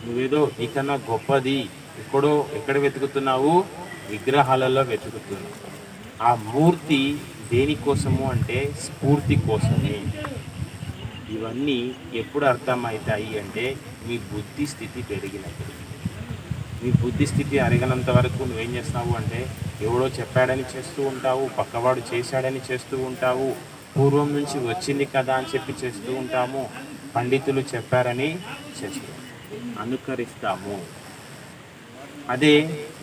నువ్వేదో నీకన్నా గొప్పది ఎక్కడ వెతుకుతున్నావు, విగ్రహాలలో వెతుకుతున్నావు. ఆ మూర్తి దేనికోసము అంటే స్ఫూర్తి కోసమే. ఇవన్నీ ఎప్పుడు అర్థమవుతాయి అంటే మీ బుద్ధి స్థితి పెరిగినప్పుడు. మీ బుద్ధి స్థితి అరగనంత వరకు నువ్వేం చేస్తావు అంటే ఎవడో చెప్పాడని చేస్తూ ఉంటావు, పక్కవాడు చేశాడని చేస్తూ ఉంటావు, పూర్వం నుంచి వచ్చింది కదా అని చెప్పి చేస్తూ ఉంటాము, పండితులు చెప్పారని చేస్తూ. అనుకరిస్తాము. అదే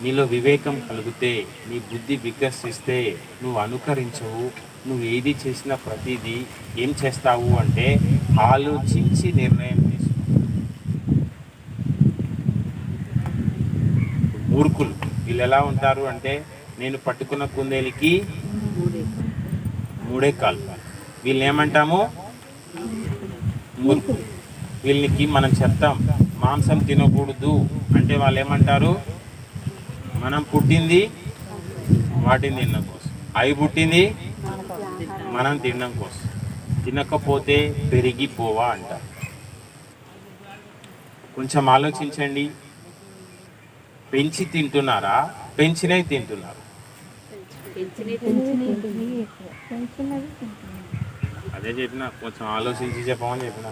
నీలో వివేకం కలిగితే, నీ బుద్ధి వికసిస్తే నువ్వు అనుకరించవు. నువ్వు ఏది చేసినా ప్రతిదీ ఏం చేస్తావు అంటే ఆలోచించి నిర్ణయం తీసుకుంటావు. మూర్ఖులు వీళ్ళు ఎలా ఉంటారు అంటే, నేను పట్టుకున్న కుందేలికి మూడే కాళ్ళు. వీళ్ళని ఏమంటాము? మూర్ఖులు. వీళ్ళకి మనం చెప్తాం మాంసం తినకూడదు అంటే వాళ్ళు ఏమంటారు? మనం పుట్టింది వాటిని తినడం కోసం, అవి పుట్టింది మనం తినడం కోసం. తినకపోతే పెరిగిపోవా అంటారు. కొంచెం ఆలోచించండి. పెంచి తింటున్నారా, పెంచినవి తింటున్నారా? అదే చెప్పిన, కొంచెం ఆలోచించి చెప్పమని చెప్పిన.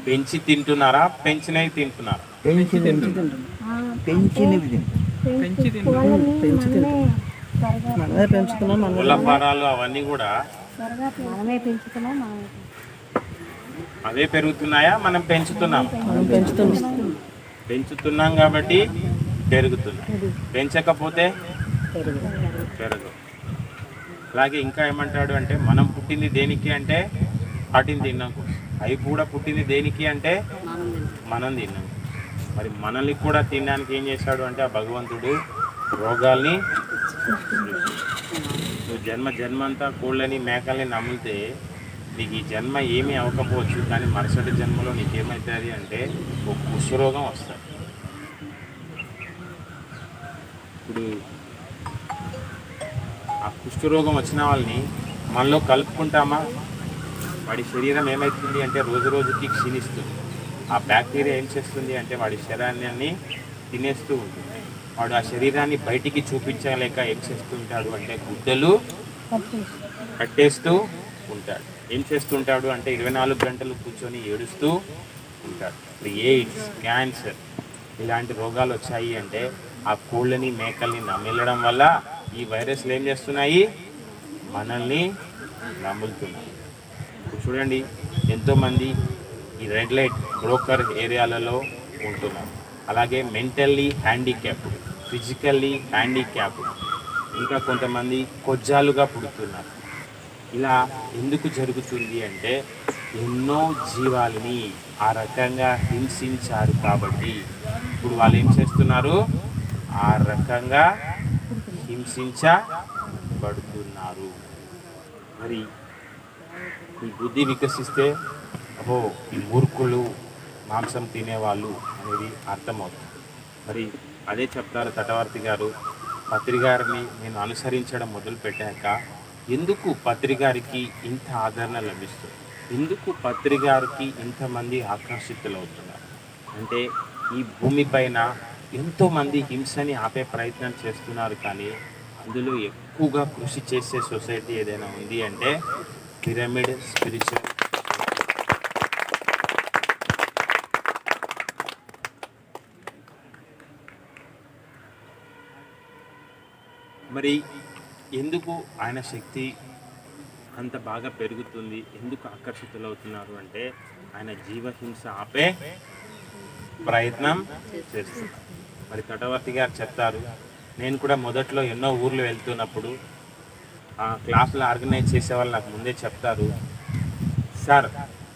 పెంచి తింటున్నారా, పెంచినవి తింటున్నారా? మనమే పెంచుతున్నాం, కోళ్ళ ఫారాలు అవన్నీ కూడా అవే పెరుగుతున్నాయా, మనం పెంచుతున్నాం? పెంచుతున్నాం కాబట్టి పెరుగుతున్నాం. పెంచకపోతే పెరగవు. అలాగే ఇంకా ఏమంటాడు అంటే, మనం పుట్టింది దేనికి అంటే వాటిని తిన్నాం కోసం, అవి కూడా పుట్టింది దేనికి అంటే మనం తిన్నాం. మరి మనల్ని కూడా తినడానికి ఏం చేశాడు అంటే ఆ భగవంతుడు రోగాల్ని. నువ్వు జన్మంతా కోళ్ళని మేకల్ని నమ్మితే నీకు ఈ జన్మ ఏమీ అవ్వకపోవచ్చు, కానీ మరుసటి జన్మలో నీకేమవుతుంది అంటే ఒక కుష్ఠరోగం వస్తుంది. ఇప్పుడు ఆ కుష్ఠరోగం వచ్చిన వాళ్ళని మనలో కలుపుకుంటామా? వాడి శరీరం ఏమవుతుంది అంటే రోజు రోజుకి క్షీణిస్తుంది. ఆ బ్యాక్టీరియా ఏం చేస్తుంది అంటే వాడి శరీరాన్ని తినేస్తూ ఉంటుంది. వాడు ఆ శరీరాన్ని బయటికి చూపించలేక ఏం చేస్తుంటాడు అంటే గుడ్డలు కట్టేస్తూ ఉంటాడు. ఏం చేస్తుంటాడు అంటే 24 గంటలు కూర్చొని ఏడుస్తూ ఉంటాడు. ఇప్పుడు ఎయిడ్స్, క్యాన్సర్ ఇలాంటి రోగాలు వచ్చాయి అంటే ఆ కోళ్ళని మేకల్ని నమిలడం వల్ల ఈ వైరస్లు ఏం చేస్తున్నాయి? మనల్ని నములుతున్నాయి. ఇప్పుడు చూడండి, ఎంతోమంది ఈ రెడ్ లైట్ బ్రోకర్ ఏరియాలలో ఉంటున్నారు. అలాగే మెంటల్లీ హ్యాండిక్యాప్డ్, ఫిజికల్లీ హ్యాండిక్యాప్డ్, ఇంకా కొంతమంది కొజ్జాలుగా పుడుతున్నారు. ఇలా ఎందుకు జరుగుతుంది అంటే ఎన్నో జీవాలని ఆ రకంగా హింసించారు కాబట్టి ఇప్పుడు వాళ్ళు ఏం చేస్తున్నారు? ఆ రకంగా హింసించబడుతున్నారు. మరి ఈ బుద్ధి వికసిస్తే అహో ఈ మూర్ఖులు మాంసం తినేవాళ్ళు అనేది అర్థమవుతుంది. మరి అదే చెప్తారు తటవర్తి గారు. పత్రి గారిని నేను అనుసరించడం మొదలుపెట్టాక ఎందుకు పత్రి గారికి ఇంత ఆదరణ లభిస్తుంది, ఎందుకు పత్రి గారికి ఇంతమంది ఆకర్షితులవుతున్నారు అంటే ఈ భూమిపైన ఎంతోమంది హింసని ఆపే ప్రయత్నం చేస్తున్నారు, కానీ అందులో ఎక్కువగా కృషి చేసే సొసైటీ ఏదైనా ఉంది అంటే పిరమిడ్ స్పిరిచువల్. మరి ఎందుకు ఆయన శక్తి అంత బాగా పెరుగుతుంది, ఎందుకు ఆకర్షితులవుతున్నారు అంటే ఆయన జీవహింస ఆపే ప్రయత్నం చేస్తారు. మరి తటవర్తి గారు చెప్తారు, నేను కూడా మొదట్లో ఎన్నో ఊర్లు వెళ్తున్నప్పుడు ఆ క్లాసులు ఆర్గనైజ్ చేసే వాళ్ళు నాకు ముందే చెప్తారు, సార్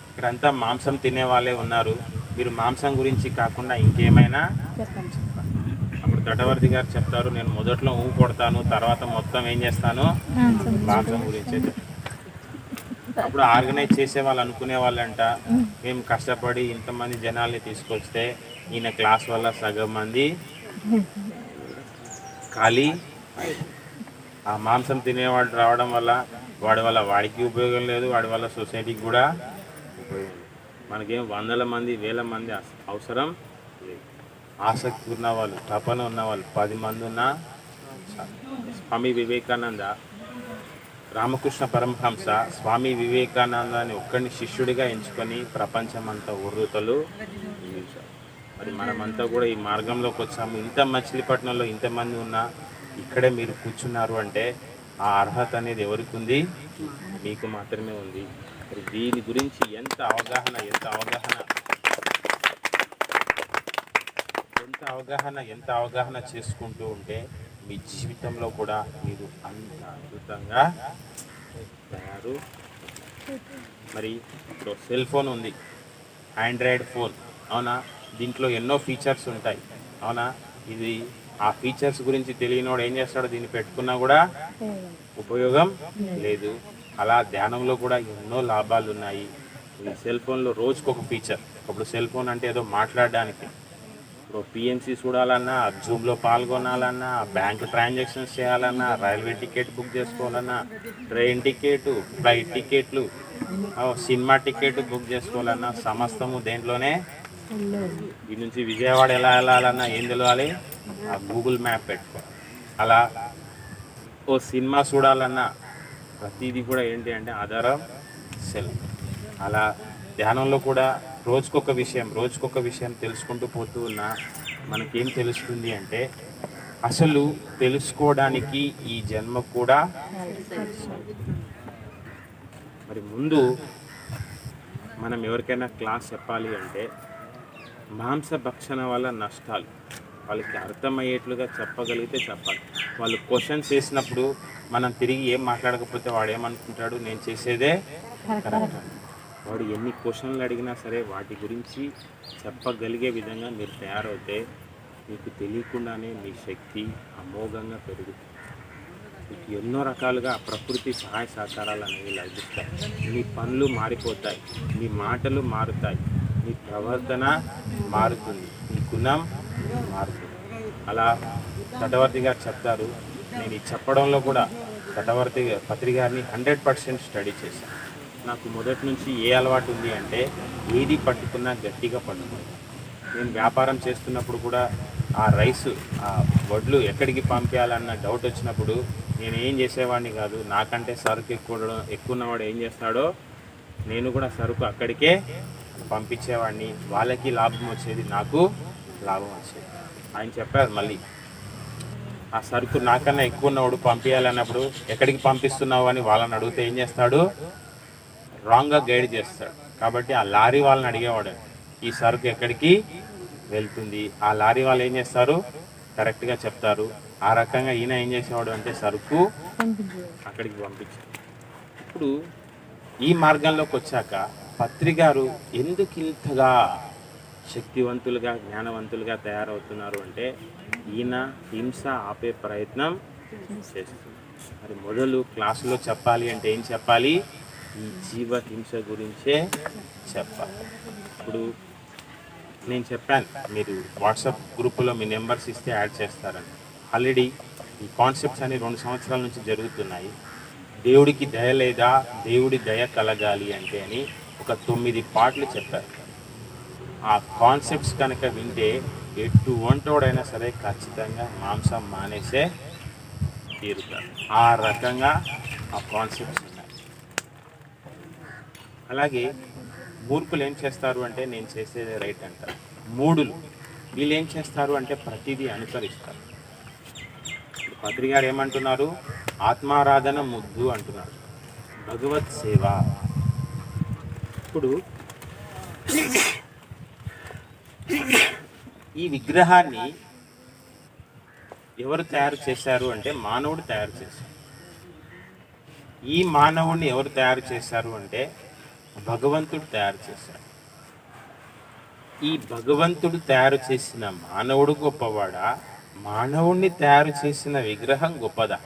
ఇక్కడంతా మాంసం తినే వాళ్ళే ఉన్నారు, మీరు మాంసం గురించి కాకుండా ఇంకేమైనా. అప్పుడు తటవర్తి గారు చెప్తారు, నేను మొదట్లో ఊ కొడతాను, తర్వాత మొత్తం ఏం చేస్తాను మాంసం గురించే చెప్తాను. అప్పుడు ఆర్గనైజ్ చేసే వాళ్ళు అనుకునే వాళ్ళంట, మేము కష్టపడి ఇంతమంది జనాల్ని తీసుకొస్తే ఈయన క్లాస్ వల్ల సగం మంది ఖాళీ. ఆ మాంసం తినేవాడు రావడం వల్ల వాడికి ఉపయోగం లేదు, వాడి వల్ల సొసైటీకి కూడా ఉపయోగం లేదు. మనకేం వందల మంది వేల మంది అవసరం లేదు. ఆసక్తి ఉన్న వాళ్ళు, తపన ఉన్న వాళ్ళు 10 మంది ఉన్నా. స్వామి వివేకానంద, రామకృష్ణ పరమహంస స్వామి వివేకానందాన్ని ఒక్కడిని శిష్యుడిగా ఎంచుకొని ప్రపంచమంతా ఉర్రూతలు నిలిచారు. మరి మనమంతా కూడా ఈ మార్గంలోకి వచ్చాము. ఇంత మచిలీపట్నంలో ఇంతమంది ఉన్నా ఇక్కడే మీరు కూర్చున్నారు అంటే ఆ అర్హత అనేది ఎవరికి ఉంది? మీకు మాత్రమే ఉంది. మరి దీని గురించి ఎంత అవగాహన చేసుకుంటూ ఉంటే మీ జీవితంలో కూడా మీరు అంత అద్భుతంగా తయారు. మరి ఇప్పుడు సెల్ ఫోన్ ఉంది, ఆండ్రాయిడ్ ఫోన్, అవునా? దీంట్లో ఎన్నో ఫీచర్స్ ఉంటాయి, అవునా? ఇది ఆ ఫీచర్స్ గురించి తెలియనివాడు ఏం చేస్తాడో దీన్ని పెట్టుకున్నా కూడా ఉపయోగం లేదు. అలా ధ్యానంలో కూడా ఎన్నో లాభాలు ఉన్నాయి. ఈ సెల్ ఫోన్లో రోజుకొక ఫీచర్. ఇప్పుడు సెల్ ఫోన్ అంటే ఏదో మాట్లాడడానికి, ఇప్పుడు పిఎన్సి చూడాలన్నా, జూమ్లో పాల్గొనాలన్నా, బ్యాంక్ ట్రాన్సాక్షన్స్ చేయాలన్నా, రైల్వే టికెట్ బుక్ చేసుకోవాలన్నా, ట్రైన్ టికెట్, ఫ్లైట్ టికెట్లు, సినిమా టికెట్ బుక్ చేసుకోవాలన్నా సమస్తము దేంట్లోనే. ఈ నుంచి విజయవాడ ఎలా వెళ్ళాలన్నా ఏం తెలవాలి? ఆ గూగుల్ మ్యాప్ పెట్టుకో. అలా ఓ సినిమా చూడాలన్నా ప్రతిదీ కూడా ఏంటి అంటే ఆధారం సెల్. అలా ధ్యానంలో కూడా రోజుకొక విషయం తెలుసుకుంటూ పోతూ ఉన్నా మనకేం తెలుస్తుంది అంటే అసలు తెలుసుకోవడానికి ఈ జన్మ కూడా. మరి ముందు మనం ఎవరికైనా క్లాస్ చెప్పాలి అంటే మాంసభక్షణ వల్ల నష్టాలు వాళ్ళకి అర్థమయ్యేట్లుగా చెప్పగలిగితే చెప్పాలి. వాళ్ళు క్వశ్చన్స్ వేసినప్పుడు మనం తిరిగి ఏం మాట్లాడకపోతే వాడు ఏమనుకుంటాడు? నేను చేసేదే కరెక్ట్. వాడు ఎన్ని క్వశ్చన్లు అడిగినా సరే వాటి గురించి చెప్పగలిగే విధంగా మీరు తయారవుతే మీకు తెలియకుండానే మీ శక్తి అమోఘంగా పెరుగుతుంది. మీకు ఎన్నో రకాలుగా ప్రకృతి సహాయ సహకారాలు అనేవి లభిస్తాయి. మీ పనులు మారిపోతాయి, మీ మాటలు మారుతాయి, మీ ప్రవర్తన మారుతుంది, మీ గుణం మారుతుంది. అలా తటవర్తి గారు చెప్తారు. నేను ఈ చెప్పడంలో కూడా పత్రి గారిని 100% స్టడీ చేశాను. నాకు మొదటి నుంచి ఏ అలవాటు ఉంది అంటే ఏది పట్టుకున్నా గట్టిగా పట్టుకున్నాను. నేను వ్యాపారం చేస్తున్నప్పుడు కూడా ఆ రైసు, ఆ వడ్లు ఎక్కడికి పంపించాలన్న డౌట్ వచ్చినప్పుడు నేను ఏం చేసేవాడిని కాదు. నాకంటే సరుకు ఎక్కువ ఉన్నవాడు ఏం చేస్తాడో నేను కూడా సరుకు అక్కడికే పంపించేవాడిని. వాళ్ళకి లాభం వచ్చేది, నాకు లాభం వచ్చేది. ఆయన చెప్పారు మళ్ళీ ఆ సరుకు నాకన్నా ఎక్కువ ఉన్నవాడు పంపించాలన్నప్పుడు ఎక్కడికి పంపిస్తున్నావు అని వాళ్ళని అడిగితే ఏం చేస్తాడు? రాంగ్గా గైడ్ చేస్తాడు. కాబట్టి ఆ లారీ వాళ్ళని అడిగేవాడు ఈ సరుకు ఎక్కడికి వెళ్తుంది. ఆ లారీ వాళ్ళు ఏం చేస్తారు? కరెక్ట్గా చెప్తారు. ఆ రకంగా ఈయన ఏం చేసేవాడు అంటే సరుకు అక్కడికి పంపించాడు. ఇప్పుడు ఈ మార్గంలోకి వచ్చాక పత్రి గారు ఎందుకు ఇంతగా శక్తివంతులుగా జ్ఞానవంతులుగా తయారవుతున్నారు అంటే ఈయన హింస ఆపే ప్రయత్నం చేస్తుంది. మరి మొదలు క్లాసులో చెప్పాలి అంటే ఏం చెప్పాలి? ఈ జీవ హింస గురించే చెప్పాలి. ఇప్పుడు నేను చెప్పాను మీరు వాట్సాప్ గ్రూపులో మీ నెంబర్స్ ఇస్తే యాడ్ చేస్తారని. ఆల్రెడీ ఈ కాన్సెప్ట్స్ అన్ని 2 సంవత్సరాల నుంచి జరుగుతున్నాయి. దేవుడికి దయ లేదా, దేవుడి దయ కలగాలి అంటే అని ఒక 9 పాటలు చెప్పారు. ఆ కాన్సెప్ట్స్ కనుక వింటే ఎటువంటోడైనా సరే ఖచ్చితంగా మాంసం మానేసే తీరుతారు. ఆ రకంగా ఆ కాన్సెప్ట్స్ ఉన్నాయి. అలాగే మూర్ఖులు ఏం చేస్తారు అంటే నేను చేసేదే రైట్ అంటారు. మూఢులు వీళ్ళు ఏం చేస్తారు అంటే ప్రతిదీ అనుకరిస్తారు. పత్రి గారు ఏమంటున్నారు? ఆత్మారాధన ముద్దు అంటున్నారు, భగవత్ సేవ. ఇప్పుడు ఈ విగ్రహాన్ని ఎవరు తయారు చేశారు అంటే మానవుడు తయారు చేశారు. ఈ మానవుడిని ఎవరు తయారు చేశారు అంటే భగవంతుడు తయారు చేశాడు. ఈ భగవంతుడు తయారు చేసిన మానవుడు గొప్పవాడా, మానవుణ్ణి తయారు చేసిన విగ్రహం గొప్పదా?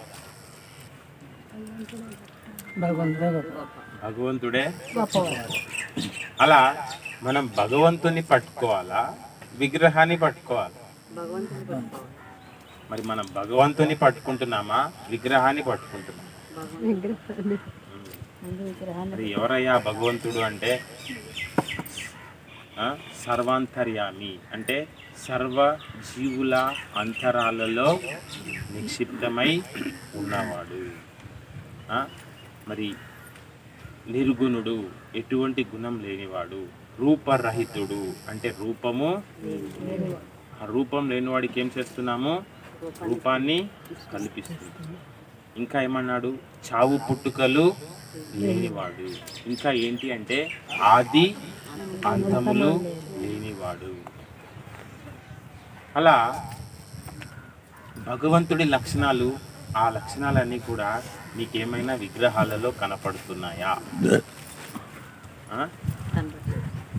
భగవంతుడే. అలా మనం భగవంతుని పట్టుకోవాలా, విగ్రహాన్ని పట్టుకోవాలా? మరి మనం భగవంతుని పట్టుకుంటున్నామా, విగ్రహాన్ని పట్టుకుంటున్నామా? మరి ఎవరయ్యా భగవంతుడు అంటే సర్వాంతర్యామి అంటే సర్వ జీవుల అంతరాలలో నిక్షిప్తమై ఉన్నవాడు. మరి నిర్గుణుడు, ఎటువంటి గుణం లేనివాడు. రూపరహితుడు అంటే రూపము, ఆ రూపం లేనివాడికి ఏం చేస్తున్నాము? రూపాన్ని కల్పిస్తుంది. ఇంకా ఏమన్నాడు? చావు పుట్టుకలు లేనివాడు. ఇంకా ఏంటి అంటే ఆది అంతములు లేనివాడు. అలా భగవంతుడి లక్షణాలు, ఆ లక్షణాలన్నీ కూడా మీకేమైనా విగ్రహాలలో కనపడుతున్నాయా?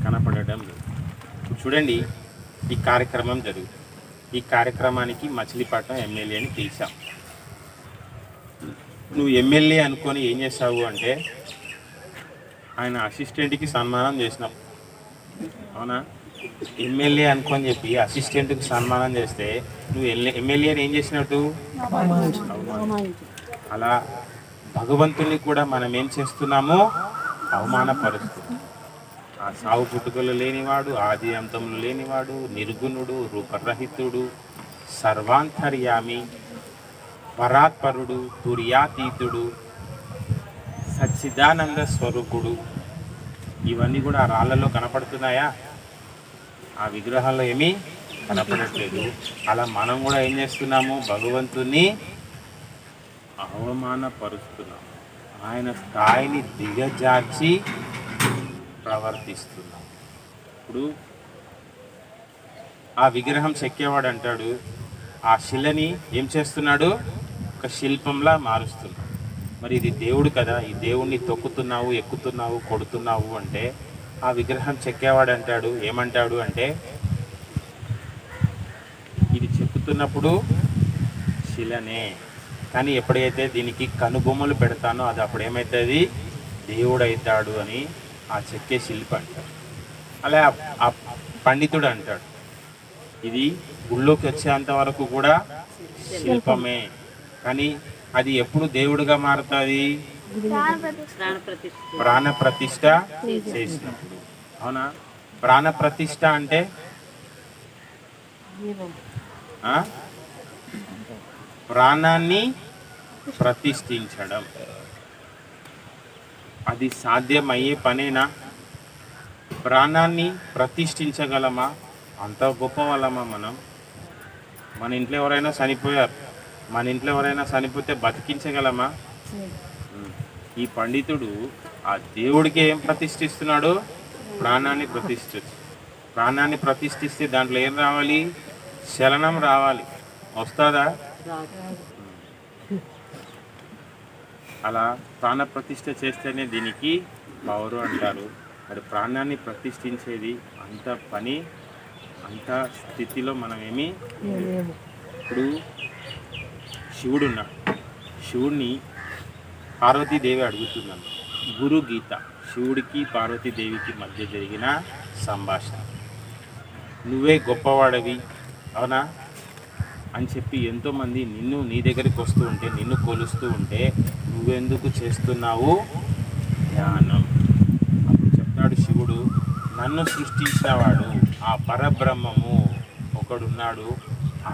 కనపడడం లేదు. చూడండి, ఈ కార్యక్రమం జరుగుతుంది. ఈ కార్యక్రమానికి మచిలీపట్నం ఎమ్మెల్యేని పిలిచాం. నువ్వు ఎమ్మెల్యే అనుకొని ఏం చేస్తావు అంటే ఆయన అసిస్టెంట్కి సన్మానం చేసినావు, అవునా? ఎమ్మెల్యే అనుకొని చెప్పి అసిస్టెంట్కి సన్మానం చేస్తే నువ్వు ఎమ్మెల్యేని ఏం చేసినట్టు? అలా భగవంతుని కూడా మనం ఏం చేస్తున్నామో అవమానపరుస్తున్నాం. ఆ సావు పుట్టుకలు లేనివాడు, ఆది అంతములు లేనివాడు, నిర్గుణుడు, రూపరహితుడు, సర్వాంతర్యామి, పరాత్పరుడు, తుర్యాతీతుడు, సచ్చిదానంద స్వరూపుడు, ఇవన్నీ కూడా ఆ రాళ్ళలో కనపడుతున్నాయా? ఆ విగ్రహాల్లో ఏమీ కనపడట్లేదు. అలా మనం కూడా ఏం చేస్తున్నాము? భగవంతుని అవమానపరుస్తున్నాం. ఆయన స్థాయిని దిగజార్చి ప్రవర్తిస్తున్నాం. ఇప్పుడు ఆ విగ్రహం చెక్కేవాడు అంటాడు, ఆ శిలని ఏం చేస్తున్నాడు? ఒక శిల్పంలా మారుస్తున్నాడు. మరి ఇది దేవుడు కదా, ఈ దేవుణ్ణి తొక్కుతున్నావు, ఎక్కుతున్నావు, కొడుతున్నావు అంటే ఆ విగ్రహం చెక్కేవాడు అంటాడు, ఏమంటాడు అంటే ఇది చెక్కుతున్నప్పుడు శిలనే, కానీ ఎప్పుడైతే దీనికి కనుబొమ్మలు పెడతానో అది అప్పుడు ఏమవుతుంది? దేవుడు అవుతాడు అని ఆ చెక్కే శిల్పి అంటాడు. అలా ఆ పండితుడు అంటాడు, ఇది గుళ్ళోకి వచ్చేంత వరకు కూడా శిల్పమే, కానీ అది ఎప్పుడు దేవుడిగా మారుతుంది? ప్రాణ ప్రతిష్ఠ చేసినప్పుడు, అవునా? ప్రాణ ప్రతిష్ఠ అంటే ప్రాణాన్ని ప్రతిష్ఠించడం. అది సాధ్యమయ్యే పనేనా? ప్రాణాన్ని ప్రతిష్ఠించగలమా? అంత గొప్ప వాళ్ళమా మనం? మన ఇంట్లో ఎవరైనా చనిపోయారు, మన ఇంట్లో ఎవరైనా చనిపోతే బతికించగలమా? ఈ పండితుడు ఆ దేవుడికి ఏం ప్రతిష్ఠిస్తున్నాడు? ప్రాణాన్ని ప్రాణాన్ని ప్రతిష్ఠిస్తే దాంట్లో ఏం రావాలి? చలనం రావాలి. వస్తుందా? అలా ప్రాణ ప్రతిష్ఠ చేస్తేనే దీనికి పవరు అంటారు. మరి ప్రాణాన్ని ప్రతిష్ఠించేది అంత పని, అంత స్థితిలో మనం ఏమి. ఇప్పుడు శివుడు ఉన్నాడు, శివుడిని పార్వతీదేవి అడుగుతున్నాను. గురు గీత, శివుడికి పార్వతీదేవికి మధ్య జరిగిన సంభాషణ. నువ్వే గొప్పవాడవి, అవునా అని చెప్పి ఎంతోమంది నీ దగ్గరికి వస్తూ ఉంటే, నిన్ను కొలుస్తూ ఉంటే నువ్వెందుకు చేస్తున్నావు ధ్యానం? అప్పుడు చెప్తాడు శివుడు, నన్ను సృష్టించినవాడు ఆ పరబ్రహ్మము ఒకడున్నాడు,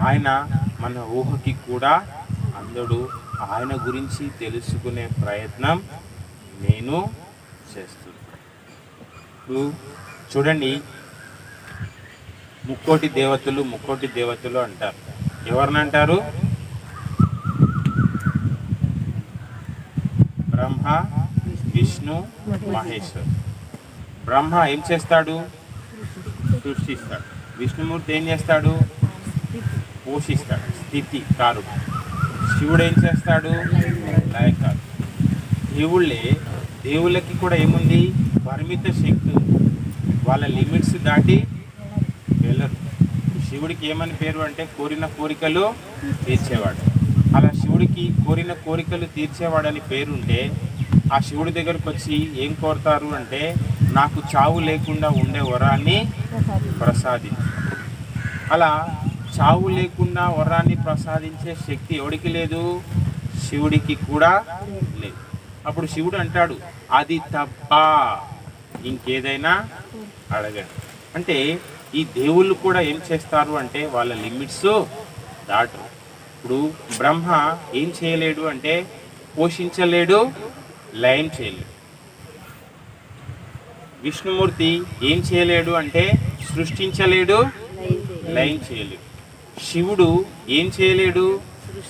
ఆయన మన ఊహకి కూడా అందడు, ఆయన గురించి తెలుసుకునే ప్రయత్నం నేను చేస్తున్నాను. ఇప్పుడు చూడండి, ముక్కోటి దేవతలు అంటారు. ఎవరినంటారు? బ్రహ్మ, విష్ణు, మహేశ్వర్. బ్రహ్మ ఏం చేస్తాడు? సృష్టిస్తాడు. విష్ణుమూర్తి ఏం చేస్తాడు? పోషిస్తాడు, స్థితి కారుడు. శివుడు ఏం చేస్తాడు? లయకారుడు. దేవుళ్ళకి కూడా ఏముంది? పరిమిత శక్తి, వాళ్ళ లిమిట్స్ దాటి వెళ్ళరు. శివుడికి ఏమని పేరు అంటే కోరిన కోరికలు తీర్చేవాడు. అలా శివుడికి కోరిన కోరికలు తీర్చేవాడని పేరుంటే ఆ శివుడి దగ్గరకు వచ్చి ఏం కోరుతారు అంటే, నాకు చావు లేకుండా ఉండే వరాన్ని ప్రసాదించు. అలా చావు లేకుండా వరాన్ని ప్రసాదించే శక్తి ఎవడికి లేదు? శివుడికి కూడా లేదు. అప్పుడు శివుడు అంటాడు, అది తప్ప ఇంకేదైనా అడగండి. అంటే ఈ దేవుళ్ళు కూడా ఏం చేస్తారు అంటే వాళ్ళ లిమిట్స్ దాటరు. ఇప్పుడు బ్రహ్మ ఏం చేయలేడు అంటే పోషించలేడు, లయం చేయలేడు. విష్ణుమూర్తి ఏం చేయలేడు అంటే సృష్టించలేడు, లయం చేయలేడు. శివుడు ఏం చేయలేడు?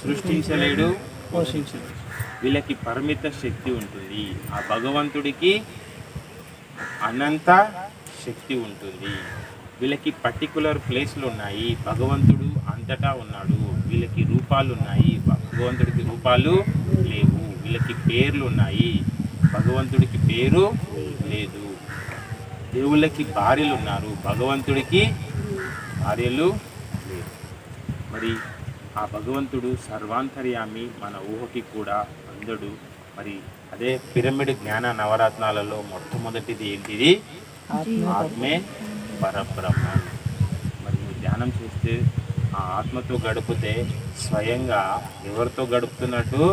సృష్టించలేడు, పోషించలేడు. వీళ్ళకి పరిమిత శక్తి ఉంటుంది. ఆ భగవంతుడికి అనంత శక్తి ఉంటుంది. వీళ్ళకి పర్టికులర్ ప్లేస్లు ఉన్నాయి. భగవంతుడు అంతటా ఉన్నాడు. వీళ్ళకి రూపాలు ఉన్నాయి, భగవంతుడికి రూపాలు లేవు. వీళ్ళకి పేర్లు ఉన్నాయి, భగవంతుడికి పేరు లేదు. దేవుళ్ళకి భార్యలు ఉన్నారు, భగవంతుడికి భార్యలు లేవు. మరి ఆ భగవంతుడు సర్వాంతర్యామి, మన ఊహకి కూడా అందడు. మరి అదే పిరమిడ్ జ్ఞాన నవరత్నాలలో మొట్టమొదటిది ఏంటిది? ఆత్మే పరబ్రహ్మం. మరి నువ్వు ధ్యానం చేస్తే ఆ ఆత్మతో గడిపితే స్వయంగా ఎవరితో గడుపుతున్నట్టు?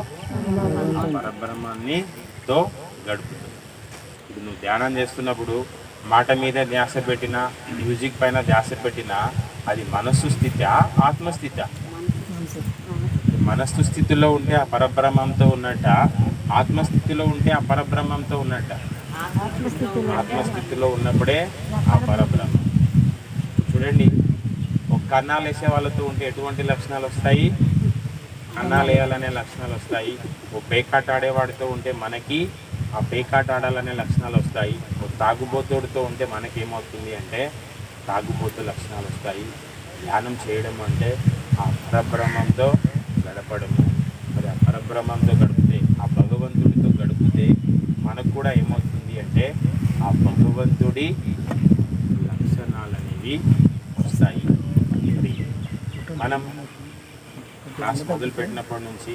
ఆ పరబ్రహ్మాన్నితో గడుపుతుంది. ఇప్పుడు నువ్వు ధ్యానం చేస్తున్నప్పుడు మాట మీద ధ్యాస పెట్టినా, మ్యూజిక్ పైన ధ్యాస పెట్టినా అది మనస్సు స్థితి, ఆత్మస్థితి. మనస్సు స్థితిలో ఉంటే ఆ పరబ్రహ్మంతో ఉన్నట్ట, ఆత్మస్థితిలో ఉంటే ఆ పరబ్రహ్మంతో ఉన్నట్ట. ఆత్మస్థితిలో ఉన్నప్పుడే ఆ పరబ్రహ్మం. చూడండి, ఒక కన్నాలు వేసే వాళ్ళతో ఉంటే ఎటువంటి లక్షణాలు వస్తాయి? కన్నాలు వేయాలనే లక్షణాలు వస్తాయి. ఓ పేకాట ఆడేవాడితో ఉంటే మనకి ఆ పేకాట ఆడాలనే లక్షణాలు వస్తాయి. ఓ తాగుబోతుడితో ఉంటే మనకేమవుతుంది అంటే తాగుబోతు లక్షణాలు వస్తాయి. ధ్యానం చేయడం అంటే ఆ పరబ్రహ్మంతో గడపడము. మరి ఆ పరబ్రహ్మంతో గడిపితే, ఆ భగవంతుడితో గడిపితే మనకు కూడా ఏమవుతుంది అంటే ఆ భగవంతుడి లక్షణాలు అనేవి వస్తాయి. మరి మనం క్లాస్ మొదలుపెట్టినప్పటి నుంచి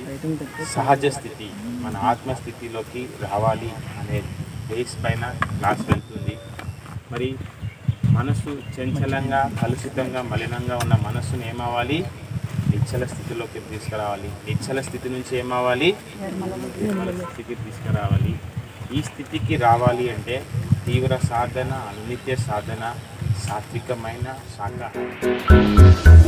సహజ స్థితి, మన ఆత్మస్థితిలోకి రావాలి అనే బేస్ పైన క్లాస్ వెళ్తుంది. మరి మనసు చంచలంగా, కలుషితంగా, మలినంగా ఉన్న మనస్సును ఏమవ్వాలి? నిశ్చల స్థితిలోకి తీసుకురావాలి. నిశ్చల స్థితి నుంచి ఏమవ్వాలి? నిర్మల స్థితికి తీసుకురావాలి. ఈ స్థితికి రావాలి అంటే తీవ్ర సాధన, అనునిత్య సాధన, సాత్వికమైన శాకాహారం.